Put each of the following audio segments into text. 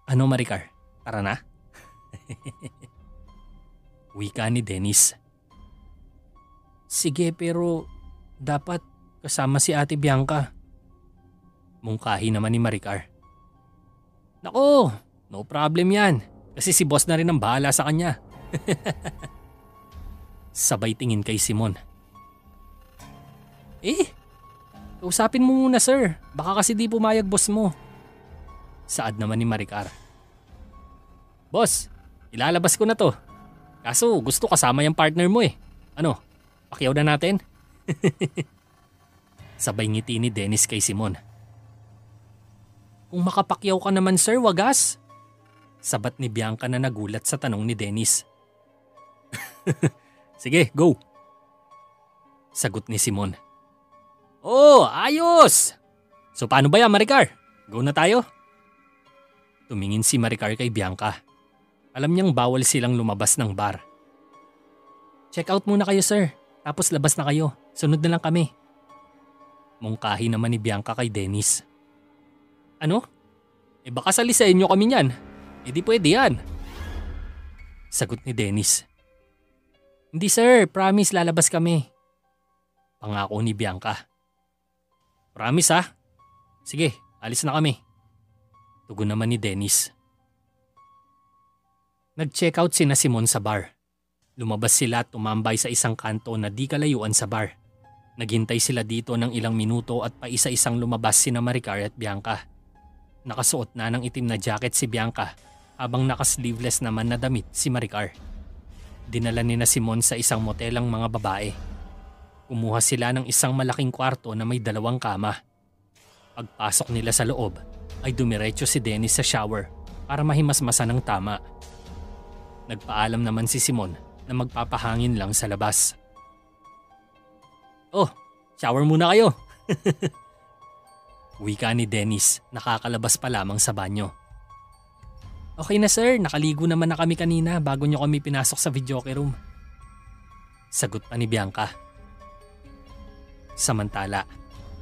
Ano Maricar? Tara na? Wika ni Dennis. Sige pero dapat kasama si Ate Bianca. Mungkahi naman ni Maricar. Nako, no problem yan. Kasi si boss na rin ang bahala sa kanya. Sabay tingin kay Simon. Kausapin mo muna sir. Baka kasi di pumayag boss mo. Saad naman ni Maricar. Boss, ilalabas ko na to. Kaso gusto kasama yung partner mo eh. Ano, pakyaw na natin? Sabay ngiti ni Dennis kay Simon. Kung makapakyaw ka naman sir, wagas. Sabat ni Bianca na nagulat sa tanong ni Dennis. Sige, go. Sagot ni Simon. Oh, ayos! So paano ba yan Maricar? Go na tayo? Tumingin si Maricar kay Bianca. Alam niyang bawal silang lumabas ng bar. Check out muna kayo sir, tapos labas na kayo. Sunod na lang kami. Mungkahi naman ni Bianca kay Dennis. Ano? Baka sali sa inyo kami niyan. Di pwede yan. Sagot ni Dennis. Hindi sir, promise lalabas kami. Pangako ni Bianca. Promise ha? Sige, alis na kami. Tugon naman ni Dennis. Nag-check out sina Simon sa bar. Lumabas sila at tumambay sa isang kanto na di kalayuan sa bar. Naghintay sila dito ng ilang minuto at paisa-isang lumabas sina Maricar at Bianca. Nakasuot na ng itim na jacket si Bianca habang naka-sleeveless naman na damit si Maricar. Dinala ni na Simon sa isang motel ang mga babae. Kumuha sila ng isang malaking kwarto na may 2 kama. Pagpasok nila sa loob ay dumiretso si Dennis sa shower para mahimasmasan ng tama. Nagpaalam naman si Simon na magpapahangin lang sa labas. Oh, shower muna kayo. Wika ni Dennis, nakakalabas pa lamang sa banyo. Okay na sir, nakaligo naman na kami kanina bago nyo kami pinasok sa videoke room. Sagot pa ni Bianca. Samantala,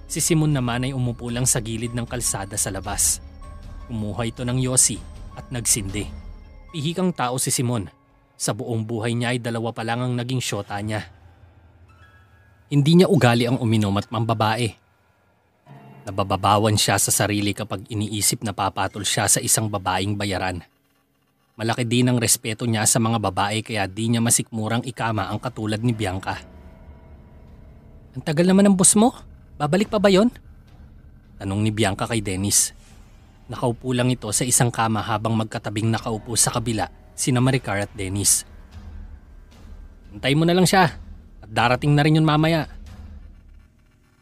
si Simon naman ay umupo lang sa gilid ng kalsada sa labas. Kumuha ito ng yosi at nagsindi. Pihikang tao si Simon. Sa buong buhay niya ay 2 pa lang ang naging syota niya. Hindi niya ugali ang uminom at mambabae. Nabababawan siya sa sarili kapag iniisip na papatol siya sa isang babaeng bayaran. Malaki din ang respeto niya sa mga babae kaya di niya masikmurang ikama ang katulad ni Bianca. Ang tagal naman ng boss mo? Babalik pa ba yon? Tanong ni Bianca kay Dennis. Nakaupo lang ito sa isang kama habang magkatabing nakaupo sa kabila sina Maricar at Dennis. Hintay mo na lang siya at darating na rin yun mamaya.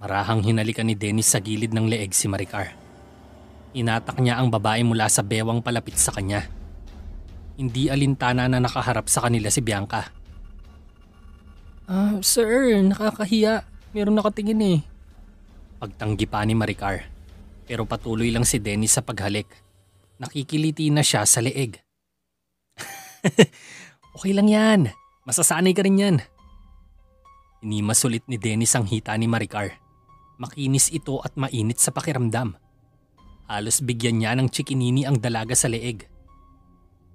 Marahang hinalikan ni Dennis sa gilid ng leeg si Maricar. Inatak niya ang babae mula sa bewang palapit sa kanya. Hindi alintana na nakaharap sa kanila si Bianca. Sir, nakakahiya. Meron nakatingin eh. Pagtanggi pa ni Maricar. Pero patuloy lang si Dennis sa paghalik. Nakikiliti na siya sa leeg. Okay lang yan. Masasanay ka rin yan. Inimas ulit ni Dennis ang hita ni Maricar. Makinis ito at mainit sa pakiramdam. Halos bigyan niya ng chikinini ang dalaga sa leeg.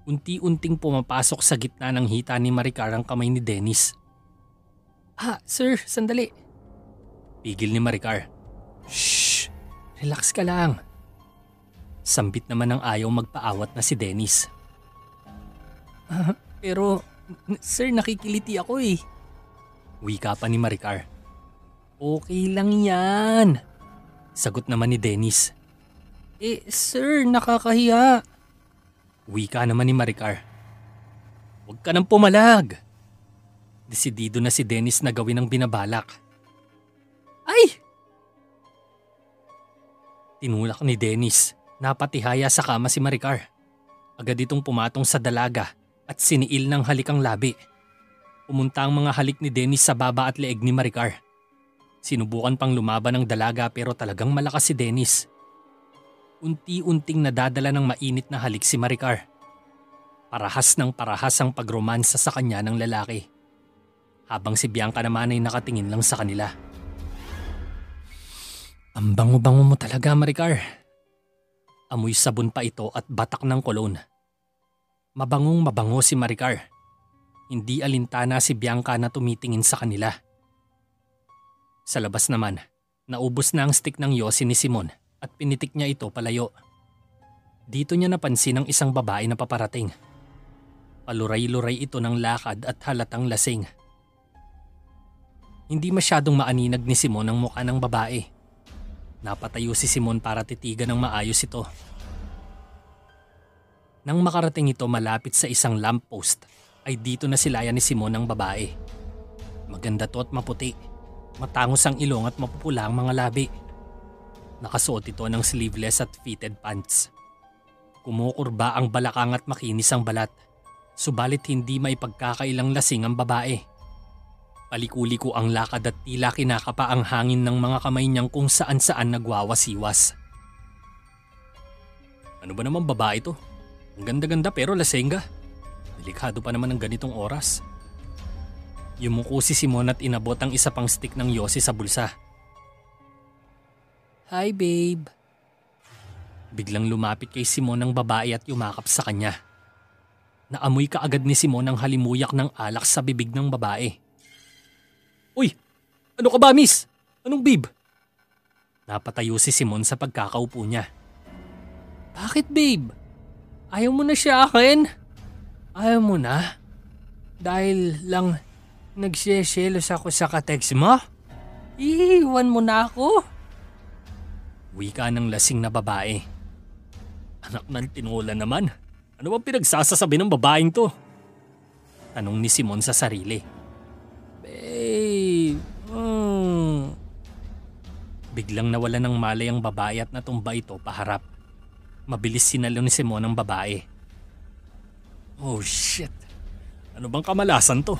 Unti-unting pumapasok sa gitna ng hita ni Maricar ang kamay ni Dennis. Sir, sandali. Pigil ni Maricar. Shh, relax ka lang. Sambit naman ang ayaw magpaawat na si Dennis. Pero, sir, nakikiliti ako eh. Wika pa ni Maricar. Okay lang yan. Sagot naman ni Dennis. Sir, nakakahiya. Wika naman ni Maricar. Huwag ka nang pumalag. Desidido na si Dennis na gawin ang binabalak. Ay! Tinulak ni Dennis. Napatihaya sa kama si Maricar. Agad itong pumatong sa dalaga at siniil ng halikang labi. Pumunta ang mga halik ni Dennis sa baba at leeg ni Maricar. Sinubukan pang lumaban ng dalaga pero talagang malakas si Dennis. Unti-unting nadadala ng mainit na halik si Maricar. Parahas ng parahas ang pagromansa sa kanya ng lalaki. Habang si Bianca naman ay nakatingin lang sa kanila. Ang bango-bango mo talaga, Maricar. Amoy sabon pa ito at batak ng kolon. Mabangong mabango si Maricar. Hindi alintana si Bianca na tumitingin sa kanila. Sa labas naman, naubos na ang stick ng yosi ni Simon at pinitik niya ito palayo. Dito niya napansin ang isang babae na paparating. Paluray-luray ito ng lakad at halatang lasing. Hindi masyadong maaninag ni Simon ang mukha ng babae. Napatayo si Simon para titigan ng maayos ito. Nang makarating ito malapit sa isang lamppost, ay dito na silayan ni Simon ang babae. Maganda to at maputi. Matangos ang ilong at mapupula ang mga labi. Nakasuot ito ng sleeveless at fitted pants. Kumukurba ang balakang at makinis ang balat. Subalit hindi maipagkakailang lasing ang babae. Paliko-liko ang lakad at tila kinakapa ang hangin ng mga kamay niyang kung saan-saan nagwawasiwas. Ano ba naman babae to? Ang ganda-ganda pero lasengga. Delikado pa naman ng ganitong oras. Yumuko si Simon at inabot ang isa pang stick ng yosi sa bulsa. Hi babe. Biglang lumapit kay Simon ang babae at yumakap sa kanya. Naamoy kaagad ni Simon ang halimuyak ng alak sa bibig ng babae. Uy! Ano ka ba miss? Anong babe? Napatayo si Simon sa pagkakaupo niya. Bakit babe? Ayaw mo na siya akin? Ayaw mo na? Dahil lang nagsiselos ako sa katext mo? Iiwan mo na ako? Wika ng lasing na babae. Anak ng tinola naman. Ano bang pinagsasasabi ng babaeng to? Tanong ni Simon sa sarili. Babe, Biglang nawala ng malay ang babae at natumba ito paharap. Mabilis sinalo ni Simon ang babae. Oh shit! Ano bang kamalasan to?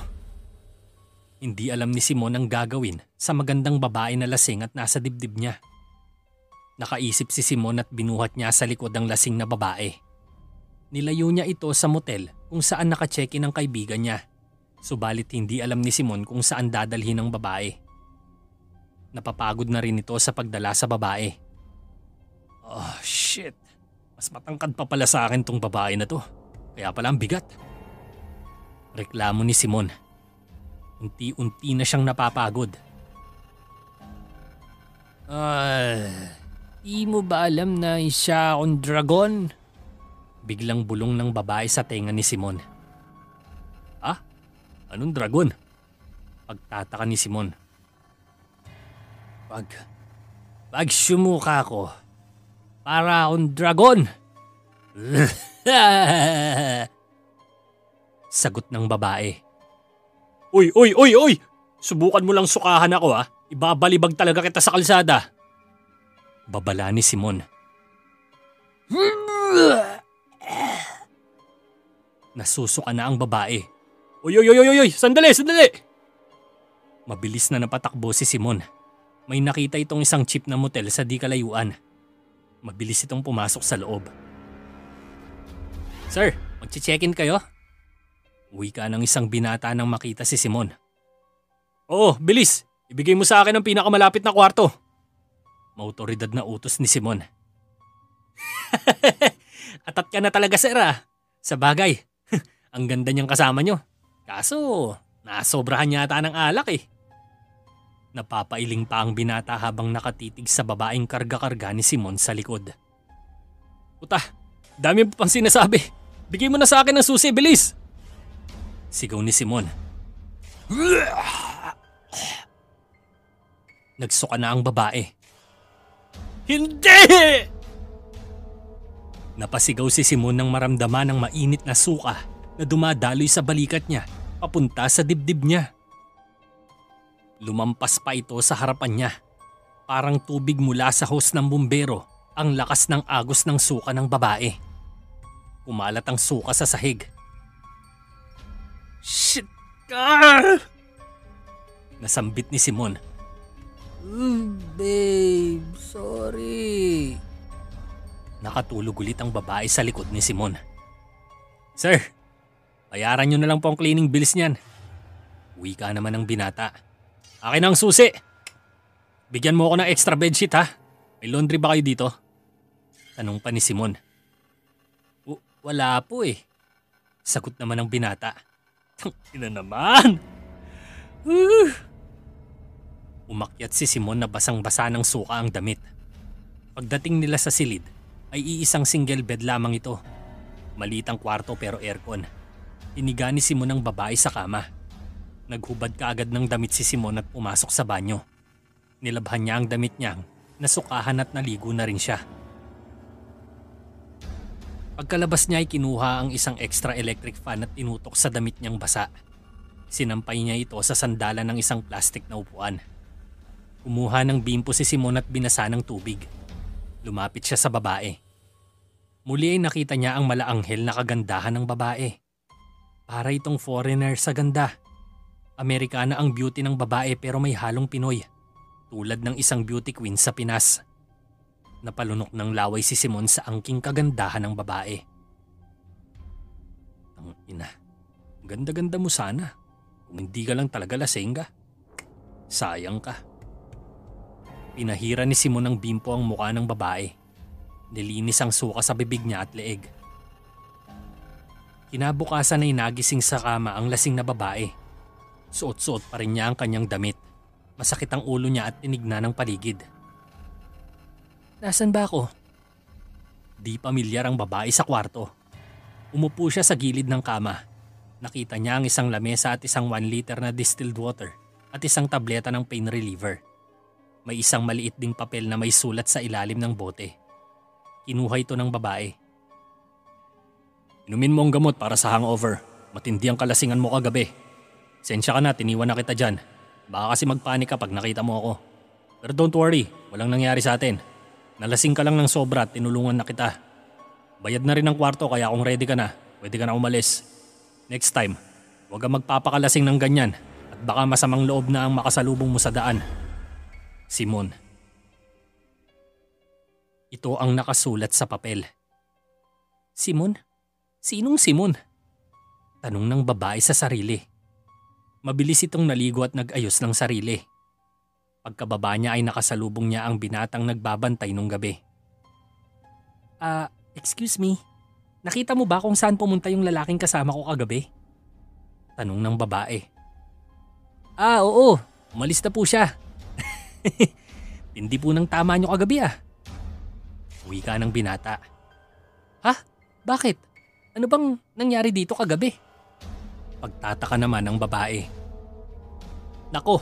Hindi alam ni Simon ang gagawin sa magandang babae na lasing at nasa dibdib niya. Nakaisip si Simon at binuhat niya sa likod ang lasing na babae. Nilayo niya ito sa motel kung saan naka-check-in ang kaibigan niya. Subalit hindi alam ni Simon kung saan dadalhin ang babae. Napapagod na rin ito sa pagdala sa babae. Oh shit! Mas matangkad pa pala sa akin tong babae na to. Kaya pala ang bigat. Reklamo ni Simon. Unti-unti na siyang napapagod. Di mo ba alam na isa akong dragon? Biglang bulong ng babae sa tenga ni Simon. Ah? Anong dragon? Pagtataka ni Simon. Pag sumuka ko, para akong dragon. Sagot ng babae. Uy! Subukan mo lang sukahan ako ha. Ibabalibag talaga kita sa kalsada. Babala ni Simon. Nasusuka na ang babae. Uy! Sandali! Mabilis na napatakbo si Simon. May nakita itong isang cheap na motel sa di kalayuan. Mabilis itong pumasok sa loob. Sir, magche-check-in kayo? Wika ng isang binata nang makita si Simon. Oo, bilis! Ibigay mo sa akin ang pinakamalapit na kwarto. Mautoridad na utos ni Simon. Atat ka na talaga sir ah. Sa bagay, ang ganda niyang kasama niyo. Kaso, nasobrahan yata ng alak eh. Napapailing pa ang binata habang nakatitig sa babaeng karga-karga ni Simon sa likod. Puta, dami mo pang sinasabi. Bigay mo na sa akin ng susi, bilis! Sigaw ni Simon. Nagsuka na ang babae. Hindi! Napasigaw si Simon nang maramdaman ng mainit na suka na dumadaloy sa balikat niya papunta sa dibdib niya. Lumampas pa ito sa harapan niya. Parang tubig mula sa hose ng bumbero ang lakas ng agos ng suka ng babae. Kumalat ang suka sa sahig. Shit! Nasambit ni Simon. Babe, sorry. Nakatulog ulit ang babae sa likod ni Simon. Sir, bayaran niyo na lang po ang cleaning bills niyan. Wika naman ng binata. Akin ang susi. Bigyan mo ako ng extra bedsheet ha. May laundry ba kayo dito? Tanong pa ni Simon. Wala po eh. Sagot naman ng binata. Ina naman! Umakyat si Simon na basang-basa ng suka ang damit. Pagdating nila sa silid ay iisang single bed lamang ito. Maliit ang kwarto pero aircon. Iniga ni Simon ang babae sa kama. Naghubad kaagad ng damit si Simon at pumasok sa banyo. Nilabhan niya ang damit niyang nasukahan at naligo na rin siya. Pagkalabas niya ay kinuha ang isang extra electric fan at tinutok sa damit niyang basa. Sinampay niya ito sa sandalan ng isang plastic na upuan. Kumuha ng bimpo si Simon at binasa ng tubig. Lumapit siya sa babae. Muli ay nakita niya ang malaanghel na kagandahan ng babae. Para itong foreigner sa ganda. Amerikana ang beauty ng babae pero may halong Pinoy. Tulad ng isang beauty queen sa Pinas. Napalunok ng laway si Simon sa angking kagandahan ng babae. Ang ina, ganda-ganda mo sana. Kung hindi ka lang talaga lasing ka. Sayang ka. Pinahira ni Simon ng bimpo ang mukha ng babae. Nilinis ang suka sa bibig niya at leeg. Kinabukasan ay nagising sa kama ang lasing na babae. Suot-suot pa rin niya ang kanyang damit. Masakit ang ulo niya at tinignan ng paligid. Nasaan ba ako? Di pamilyar ang babae sa kwarto. Umupo siya sa gilid ng kama. Nakita niya ang isang lamesa at isang 1 liter na distilled water at isang tableta ng pain reliever. May isang maliit ding papel na may sulat sa ilalim ng bote. Kinuha ito ng babae. Inumin mo ang gamot para sa hangover. Matindi ang kalasingan mo kagabi. Sensya ka na, tiniwan na kita dyan. Baka kasi magpanik ka pag nakita mo ako. Pero don't worry, walang nangyari sa atin. Nalasing ka lang ng sobra at tinulungan na kita. Bayad na rin ang kwarto kaya kung ready ka na, pwede ka na umalis. Next time, huwag kang magpapakalasing ng ganyan at baka masamang loob na ang makasalubong mo sa daan. Simon. Ito ang nakasulat sa papel. Simon? Sinong Simon? Tanong ng babae sa sarili. Mabilis itong naligo at nag-ayos ng sarili. Pagkababa niya ay nakasalubong niya ang binatang nagbabantay nung gabi. Excuse me. Nakita mo ba kung saan pumunta yung lalaking kasama ko kagabi? Tanong ng babae. Oo. Umalis na po siya. Hindi po nang tama niyo kagabi Uwi ka ng binata. Ha? Bakit? Ano bang nangyari dito kagabi? Pagtataka naman ng babae. Nako,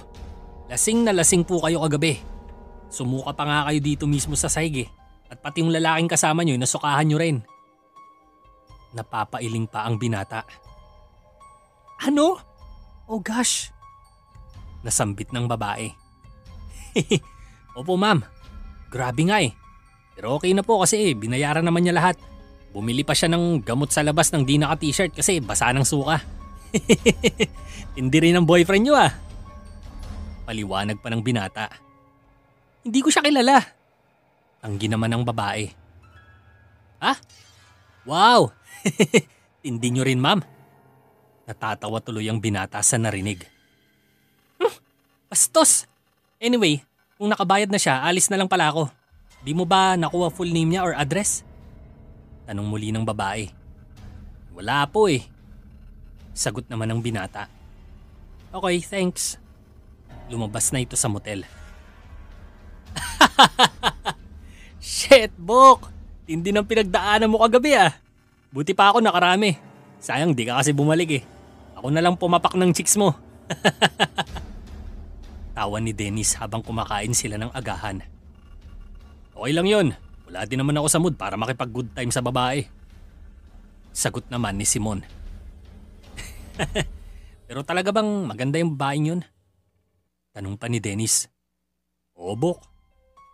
lasing na lasing po kayo kagabi. Sumuka pa nga kayo dito mismo sa saig at pati yung lalaking kasama nyo nasukahan nyo rin. Napapailing pa ang binata. Ano? Oh gosh. Nasambit ng babae. Opo ma'am, grabe nga Pero okay na po kasi binayaran naman niya lahat. Bumili pa siya ng gamot sa labas ng di naka-t-shirt kasi basa ng suka. Hindi rin ang boyfriend nyo Paliwanag pa ng binata. Hindi ko siya kilala. Tanggi naman ng babae. Ha? Wow! Tindi nyo rin ma'am. Natatawa tuloy ang binata sa narinig. Bastos! Anyway, kung nakabayad na siya, alis na lang pala ako. Di mo ba nakuha full name niya or address? Tanong muli ng babae. Wala po Sagot naman ng binata. Okay, thanks. Lumabas na ito sa motel. Shit, Bok! Tindi ng pinagdaanan mo kagabi Buti pa ako nakarami. Sayang di ka kasi bumalik Ako na lang pumapak ng chicks mo. Tawa ni Dennis habang kumakain sila ng agahan. Okay lang yun. Wala din naman ako sa mood para makipag good time sa babae. Sagot naman ni Simon. Pero talaga bang maganda yung babaeng yun? Tanong pa ni Dennis. Oo, Bok.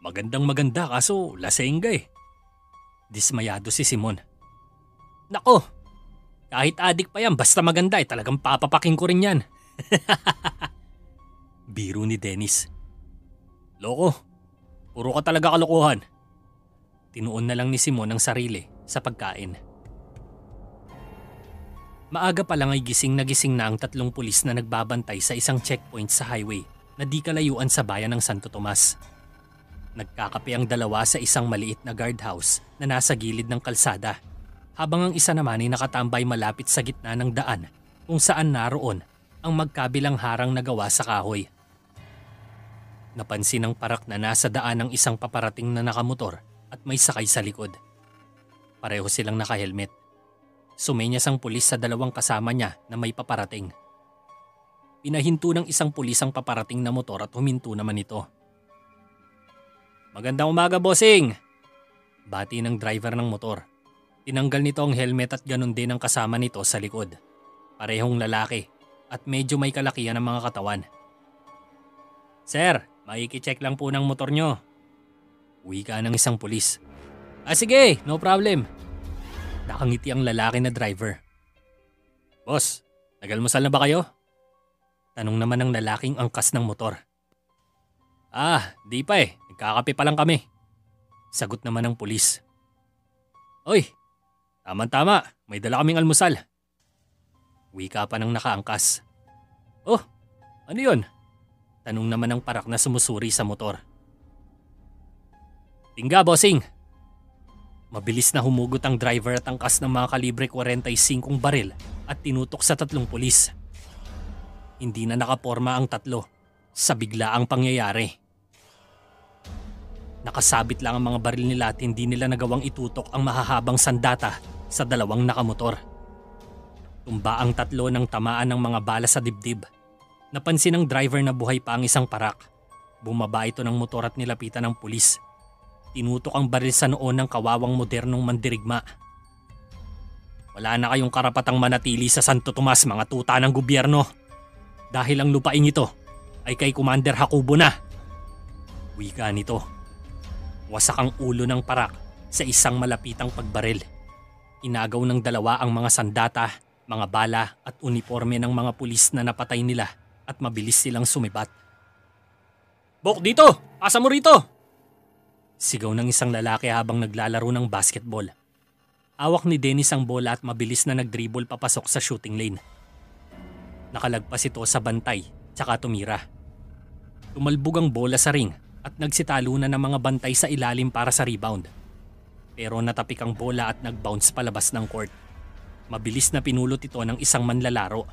Magandang maganda kaso laseng ka Dismayado si Simon. Nako, kahit adik pa yan basta maganda talagang papapaking ko rin yan. Biro ni Dennis. Loko, puro ka talaga kalokohan. Tinuon na lang ni Simon ang sarili sa pagkain. Maaga pa lang ay gising na ang 3 pulis na nagbabantay sa isang checkpoint sa highway na di kalayuan sa bayan ng Santo Tomas. Nagkakape ang dalawa sa isang maliit na guardhouse na nasa gilid ng kalsada, habang ang isa naman ay nakatambay malapit sa gitna ng daan kung saan naroon ang magkabilang harang na gawa sa kahoy. Napansin ng parak na nasa daan ang isang paparating na nakamotor at may sakay sa likod. Pareho silang nakahelmet. Sumenyas ang pulis sa dalawang kasama niya na may paparating. Pinahinto ng isang pulis ang paparating na motor at huminto naman ito. "Magandang umaga, bossing!" Bati ng driver ng motor. Tinanggal nito ang helmet at ganun din ang kasama nito sa likod. Parehong lalaki at medyo may kalakihan ng mga katawan. "Sir, maiki-check lang po ng motor nyo." Wika ng isang pulis. Sige, no problem." Nakangiti ang lalaki na driver. "Boss, nagalmusal na ba kayo?" Tanong naman ng lalaking angkas ng motor. Di pa eh. Nagkakape pa lang kami." Sagot naman ng pulis. "Oy, tama-tama. May dala kaming almusal." Wika pa ng nakaangkas. "Oh, ano yun?" Tanong naman ng parak na sumusuri sa motor. "Tingga, bossing." Mabilis na humugot ang driver at angkas ng mga kalibre 45 baril at tinutok sa 3 pulis. Hindi na nakaporma ang 3 sa biglaang pangyayari. Nakasabit lang ang mga baril nila at hindi nila nagawang itutok ang mahahabang sandata sa 2 nakamotor. Tumba ang 3 ng tamaan ng mga bala sa dibdib. Napansin ng driver na buhay pa ang isang parak. Bumaba ito ng motor at nilapitan ng pulis. Tinutok ang baril sa noo ng kawawang modernong mandirigma. "Wala na kayong karapatang manatili sa Santo Tomas, mga tuta ng gobyerno. Dahil ang lupaing ito ay kay Commander Jacobo na." Wika nito. Wasak ang ulo ng parak sa isang malapitang pagbaril. Inagaw ng 2 ang mga sandata, mga bala at uniforme ng mga pulis na napatay nila at mabilis silang sumibat. "Bok dito! Pasa mo rito!" Sigaw ng isang lalaki habang naglalaro ng basketball. Hawak ni Dennis ang bola at mabilis na nagdribble papasok sa shooting lane. Nakalagpas ito sa bantay tsaka tumira. Tumalbog ang bola sa ring at nagsitalunan ng mga bantay sa ilalim para sa rebound. Pero natapik ang bola at nag-bounce palabas ng court. Mabilis na pinulot ito ng isang manlalaro.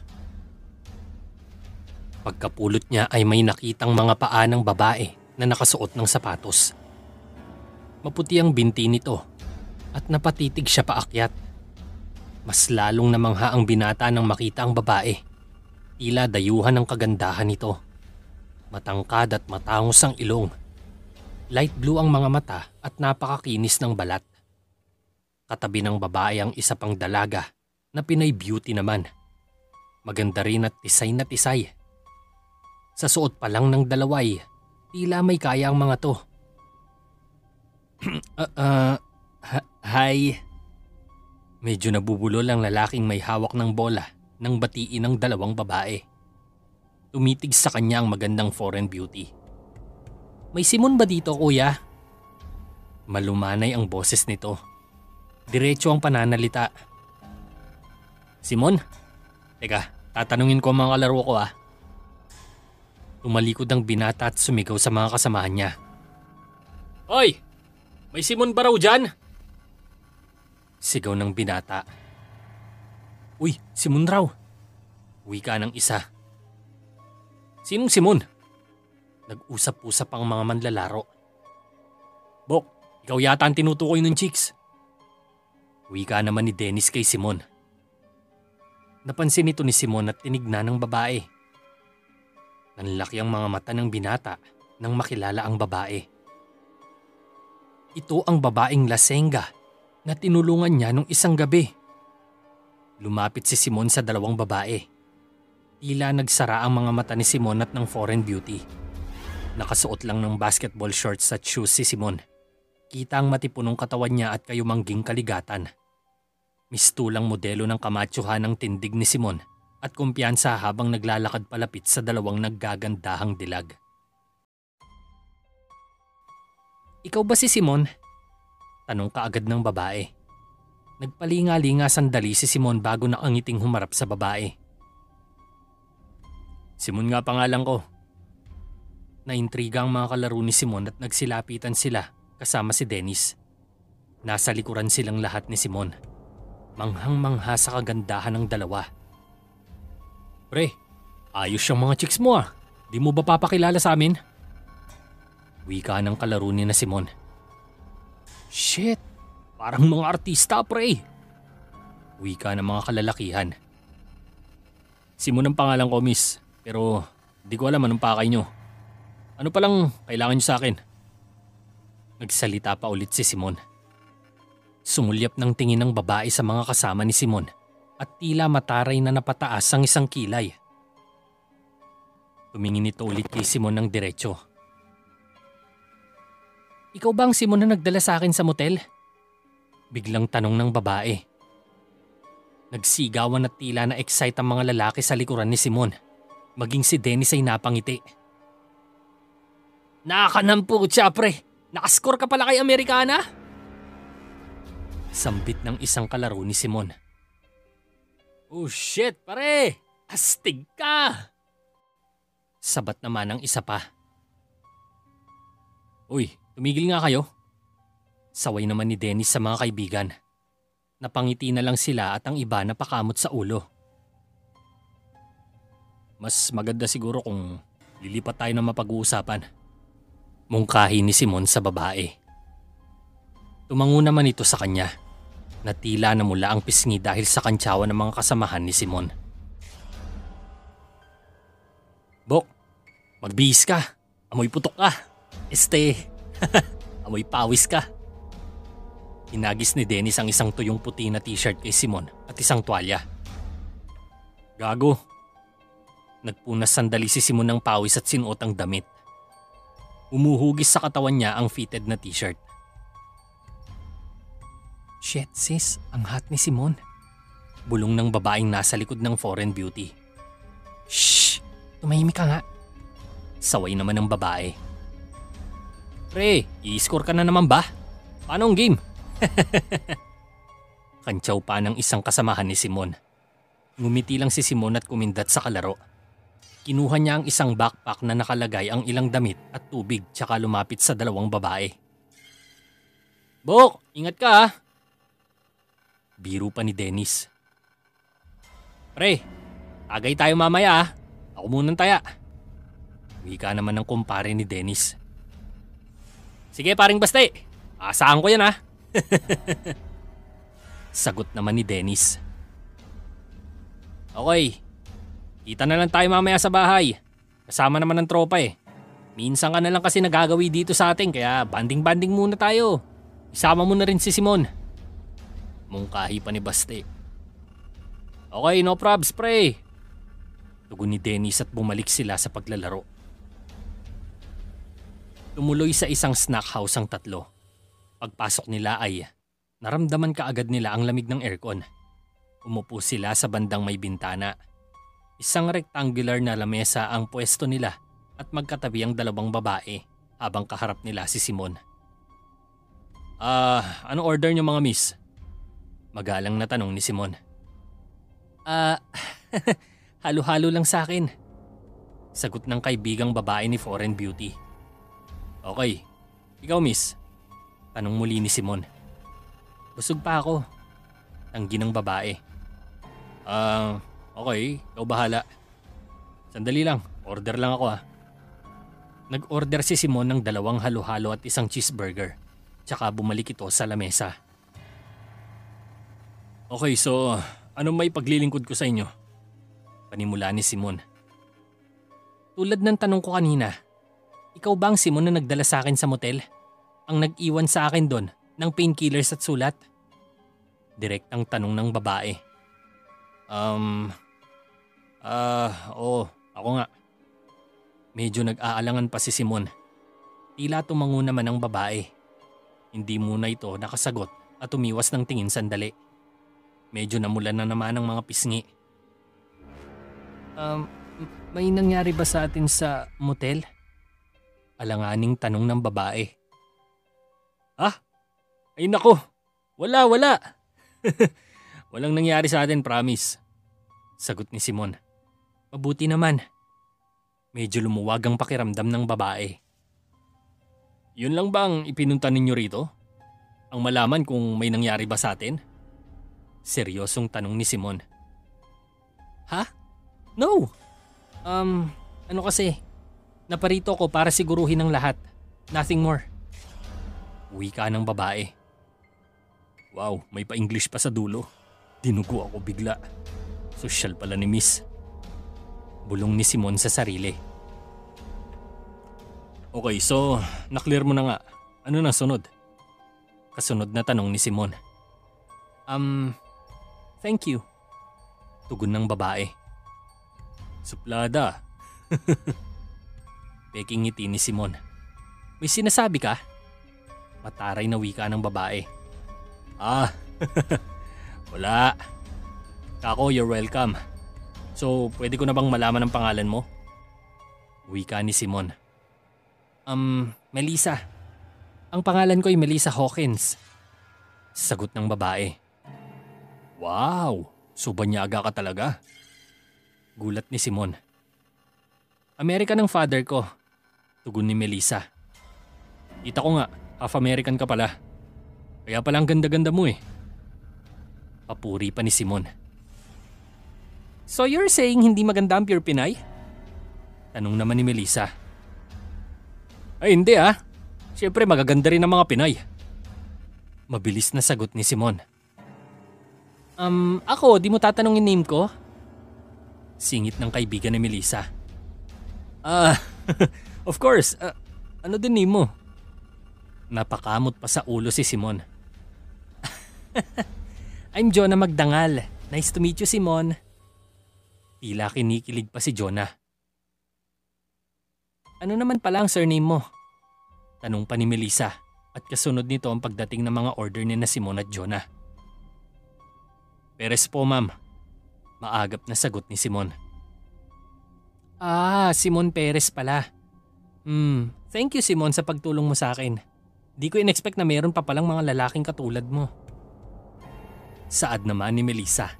Pagkapulot niya ay may nakitang mga paa ng babae na nakasuot ng sapatos. Maputi ang binti nito at napatitig siya paakyat. Mas lalong namangha ang binata nang makita ang babae. Tila dayuhan ng kagandahan nito. Matangkad at matangos ang ilong. Light blue ang mga mata at napakakinis ng balat. Katabi ng babae ang isa pang dalaga na Pinay beauty naman. Maganda rin at tisay na tisay. Sa suot pa lang ng dalaway, tila may kaya ang mga to. Hi. Medyo nabubulol ang lalaking may hawak ng bola nang batiin ng 2 babae. Tumitig sa kanya ang magandang foreign beauty. "May Simon ba dito, kuya?" Malumanay ang boses nito. Diretso ang pananalita. "Simon? Teka, tatanungin ko ang mga kalaro ko ah." Tumalikod ang binata at sumigaw sa mga kasamahan niya. "Hoy! May Simon ba raw dyan?" Sigaw ng binata. "Uy, Simon raw." Wika ng isa. "Sinong Simon?" Nag-usap-usap ang mga manlalaro. "Bok, ikaw yata ang tinutukoy ng chicks." Wika naman ni Dennis kay Simon. Napansin ito ni Simon at tinignan ng babae. Nanlaki ang mga mata ng binata nang makilala ang babae. Ito ang babaeng lasenga na tinulungan niya nung isang gabi. Lumapit si Simon sa 2 babae. Tila nagsara ang mga mata ni Simon at ng foreign beauty. Nakasuot lang ng basketball shorts at shoes si Simon. Kita ang matipunong katawan niya at kayumangging kaligatan. Mistulang modelo ng kamatsuhan ng tindig ni Simon at kumpiyansa habang naglalakad palapit sa 2 naggagandahang dilag. "Ikaw ba si Simon?" Tanong kaagad ng babae. Nagpalinga-linga sandali si Simon bago nakangiting humarap sa babae. "Simon nga pangalan ko." Naintriga ang mga kalaro ni Simon at nagsilapitan sila kasama si Dennis. Nasa likuran silang lahat ni Simon. Manghang-mangha sa kagandahan ng dalawa. Pre, ayos yung mga chicks mo ah. Di mo ba papakilala sa amin? Wika ng kalaro ni na Simon. Shit, parang mga artista pre. Wika ng mga kalalakihan. Simon ang pangalan ko, miss. Pero di ko alam anong pakay nyo. Ano palang kailangan nyo sa akin? Nagsalita pa ulit si Simon. Sumulyap ng tingin ng babae sa mga kasama ni Simon at tila mataray na napataas ang isang kilay. Tumingin ito ulit kay Simon ng diretsyo. Ikaw ba ang Simon na nagdala sa akin sa motel? Biglang tanong ng babae. Nagsigawan at tila na excite ang mga lalaki sa likuran ni Simon. Maging si Dennis ay napangiti. Nakakanampo siya pre! Nakascore ka pala kay Amerikana? Sambit ng isang kalaro ni Simon. Oh shit pare! Astig ka! Sabat naman ang isa pa. Uy, tumigil nga kayo. Saway naman ni Dennis sa mga kaibigan. Napangiti na lang sila at ang iba napakamot sa ulo. Mas maganda siguro kung lilipat tayo ng mapag-uusapan. Mungkahi ni Simon sa babae. Tumango naman ito sa kanya. Na tila na mula ang pisngi dahil sa kantsawan ng mga kasamahan ni Simon. Bok, magbihis ka. Amoy putok ka. Amoy pawis ka. Hinagis ni Dennis ang isang tuyong puti na t-shirt kay Simon at isang tuwalya. Gago. Nagpunas sandali si Simon ng pawis at sinuot ang damit. Umuhugis sa katawan niya ang fitted na t-shirt. Shit sis, ang hot ni Simon. Bulong ng babaeng nasa likod ng foreign beauty. Shh! Tumahimik ka nga. Saway naman ng babae. Pre, i-score ka na naman ba? Paano ang game? Kantsaw pa ng isang kasamahan ni Simon. Ngumiti lang si Simon at kumindat sa kalaro. Kinuha niya ang isang backpack na nakalagay ang ilang damit at tubig tsaka lumapit sa dalawang babae. Bok, ingat ka ha! Biro pa ni Dennis. Pre, tagay tayo mamaya ha. Ako munang taya. Wika naman ng kumpare ni Dennis. Sige paring baste, asahan ko yan ha. Sagot naman ni Dennis. Okay, kita na lang tayo mamaya sa bahay. Kasama naman ng tropa eh. Minsan ka na lang kasi nagagawi dito sa atin kaya banding-banding muna tayo. Isama mo na rin si Simon. Mungkahi pa ni Baste. Okay, no probs pre. Tugon ni Dennis at bumalik sila sa paglalaro. Tumuloy sa isang snack house ang tatlo. Pagpasok nila ay naramdaman kaagad nila ang lamig ng aircon. Umupo sila sa bandang may bintana. Isang rectangular na lamesa ang pwesto nila at magkatabi ang dalawang babae habang kaharap nila si Simon. Anong order niyo mga miss? Magalang na tanong ni Simon. Halo-halo lang sa akin. Sagot ng kaibigang babae ni Foreign Beauty. Okay, ikaw miss? Tanong muli ni Simon. Busog pa ako. Tanggi ng babae. Okay, ikaw bahala. Sandali lang, order lang ako ah. Nag-order si Simon ng 2 halo-halo at isang cheeseburger. Tsaka bumalik ito sa lamesa. Okay, so anong may paglilingkod ko sa inyo? Panimula ni Simon. Tulad ng tanong ko kanina, ikaw ba ang Simon na nagdala sa akin sa motel? Ang nag-iwan sa akin doon ng painkillers at sulat? Direktang tanong ng babae. Oo, ako nga. Medyo nag-aalangan pa si Simon. Tila tumango naman ang babae. Hindi muna ito nakasagot at umiwas ng tingin sandali. Medyo namulan na naman ang mga pisngi. May nangyari ba sa atin sa motel? Alanganing tanong ng babae. Ay nako, wala. Walang nangyari sa atin, promise. Sagot ni Simon. Mabuti naman. Medyo lumuwag ang pakiramdam ng babae. Yun lang bang ipinunta ninyo rito? Ang malaman kung may nangyari ba sa atin? Seryosong tanong ni Simon. Ha? No! Ano kasi? Naparito ko para siguruhin ang lahat. Nothing more. Wika ng babae. Wow, may pa-English pa sa dulo. Dinugo ako bigla. Sosyal pala ni Miss. Bulong ni Simon sa sarili. Okay, so naklear mo na nga. Ano na sunod? Kasunod na tanong ni Simon. Thank you. Tugon ng babae. Suplada. Peking ngiti ni Simon. May sinasabi ka? Mataray na wika ng babae. Wala. Kako, you're welcome. So, pwede ko na bang malaman ang pangalan mo? Wika ni Simon. Melissa. Ang pangalan ko ay Melissa Hawkins. Sagot ng babae. Wow, subanyaga ka talaga. Gulat ni Simon. American ang father ko. Tugon ni Melissa. Kita ko nga, half American ka pala. Kaya pala ang ganda-ganda mo eh. Papuri pa ni Simon. So you're saying hindi maganda ang pure Pinay? Tanong naman ni Melissa. Ay hindi ah. Siyempre magaganda rin ang mga Pinay. Mabilis na sagot ni Simon. Ako, di mo tatanungin name ko? Singit ng kaibigan ni Melissa. Of course. Ano din name mo? Napakamot pa sa ulo si Simon. I'm Jonah Magdangal. Nice to meet you, Simon. Tila kinikilig pa si Jonah. Ano naman pala ang surname mo? Tanong pa ni Melissa at kasunod nito ang pagdating ng mga order ni na Simon at Jonah. Perez po, ma'am. Maagap na sagot ni Simon. Simon Perez pala. Thank you Simon sa pagtulong mo sa akin. Di ko in-expect na meron pa palang mga lalaking katulad mo. Saad naman ni Melissa.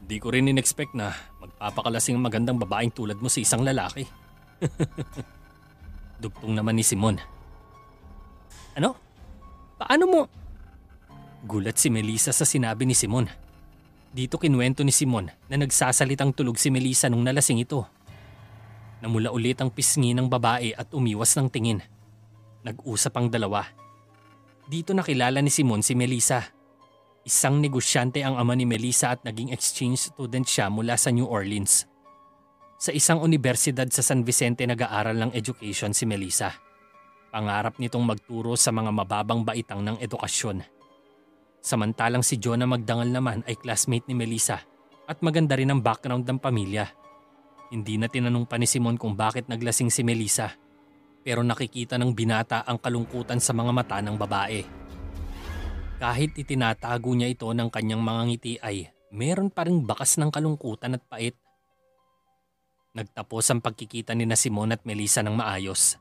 Di ko rin in-expect na magpapakalasing magandang babaeng tulad mo sa isang lalaki. Dugtong naman ni Simon. Ano? Paano mo? Gulat si Melissa sa sinabi ni Simon. Dito kinuwento ni Simon na nagsasalitang tulog si Melissa nung nalasing ito. Namula ulit ang pisngi ng babae at umiwas ng tingin. Nag-usap ang dalawa. Dito nakilala ni Simon si Melissa. Isang negosyante ang ama ni Melissa at naging exchange student siya mula sa New Orleans. Sa isang universidad sa San Vicente nag-aaral ng education si Melissa. Pangarap nitong magturo sa mga mababang baitang ng edukasyon. Samantalang si Jonah Magdangal naman ay classmate ni Melissa at maganda rin ang background ng pamilya. Hindi na tinanong pa ni Simon kung bakit naglasing si Melissa, pero nakikita ng binata ang kalungkutan sa mga mata ng babae. Kahit itinatago niya ito ng kanyang mga ngiti ay meron pa ring bakas ng kalungkutan at pait. Nagtapos ang pagkikita ni na Simon at Melissa ng maayos.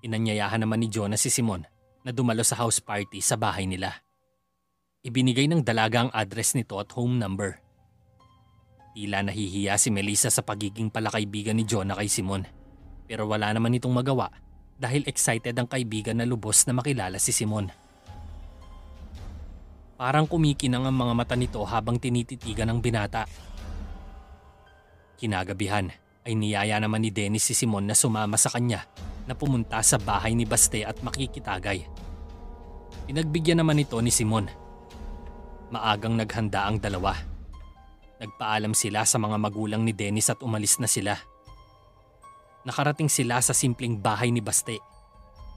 Inanyayahan naman ni Jonah si Simon na dumalo sa house party sa bahay nila. Ibinigay ng dalaga ang address nito at home number. Tila nahihiya si Melissa sa pagiging palakaibigan ni Jonah kay Simon. Pero wala naman itong magawa dahil excited ang kaibigan na lubos na makilala si Simon. Parang kumikinang ang mga mata nito habang tinititigan ng binata. Kinagabihan ay niyaya naman ni Dennis si Simon na sumama sa kanya na pumunta sa bahay ni Baste at makikitagay. Pinagbigyan naman ito ni Simon. Maagang naghanda ang dalawa. Nagpaalam sila sa mga magulang ni Dennis at umalis na sila. Nakarating sila sa simpleng bahay ni Baste.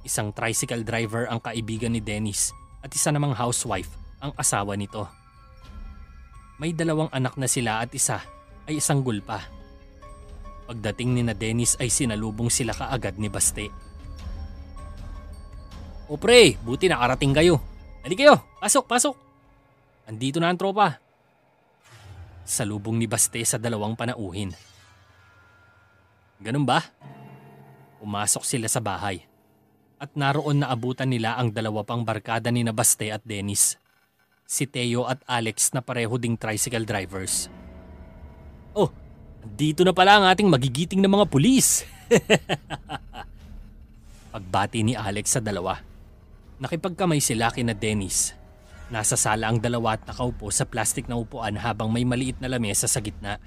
Isang tricycle driver ang kaibigan ni Dennis at isa namang housewife ang asawa nito. May 2 anak na sila at isa ay isang gulpa. Pagdating ni na Dennis ay sinalubong sila kaagad ni Baste. O pre, buti nakarating kayo. Dali kayo, pasok, pasok. Andito na ang tropa. Salubong ni Baste sa 2 panauhin. Ganun ba? Pumasok sila sa bahay. At naroon na abutan nila ang 2 pang barkada ni na Baste at Dennis. Si Teo at Alex na pareho ding tricycle drivers. Oh, Dito na pala ang ating magigiting na mga pulis. Pagbati ni Alex sa dalawa. Nakipagkamay sila kina Dennis. Nasa sala ang dalawa at nakaupo sa plastik na upuan habang may maliit na lamesa sa gitna.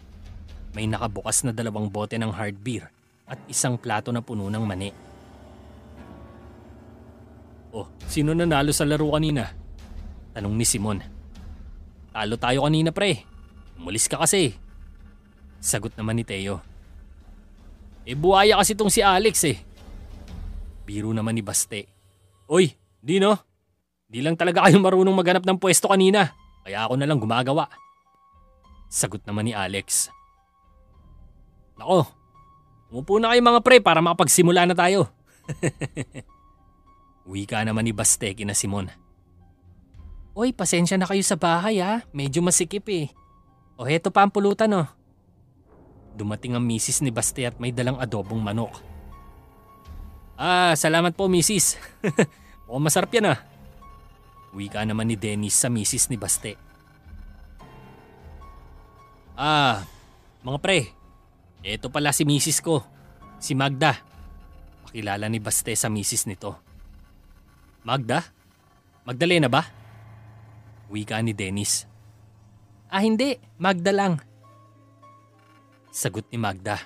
May nakabukas na 2 bote ng hard beer at isang plato na puno ng mani. Oh, sino nanalo sa laro kanina? Tanong ni Simon. Talo tayo kanina pre. Umulis ka kasi. Sagot naman ni Teo. Buhaya kasi tong si Alex eh. Biro naman ni Baste. Oy, di no? Di lang talaga kayo marunong maghanap ng pwesto kanina. Kaya ako na lang gumagawa. Sagot naman ni Alex. Nako, umupo na kayo mga pre para makapagsimula na tayo. Wika naman ni Baste kina Simon. Oy, pasensya na kayo sa bahay ha. Medyo masikip eh. O heto pa ang pulutan oh. Dumating ang misis ni Baste at may dalang adobong manok. Salamat po misis. Mukhang masarap yan ah. Wika naman ni Dennis sa misis ni Baste. Mga pre, eto pala si misis ko, si Magda. Pakilala ni Baste sa misis nito. Magda? Magdalena ba? Wika ni Dennis. Hindi, Magda lang. Sagot ni Magda.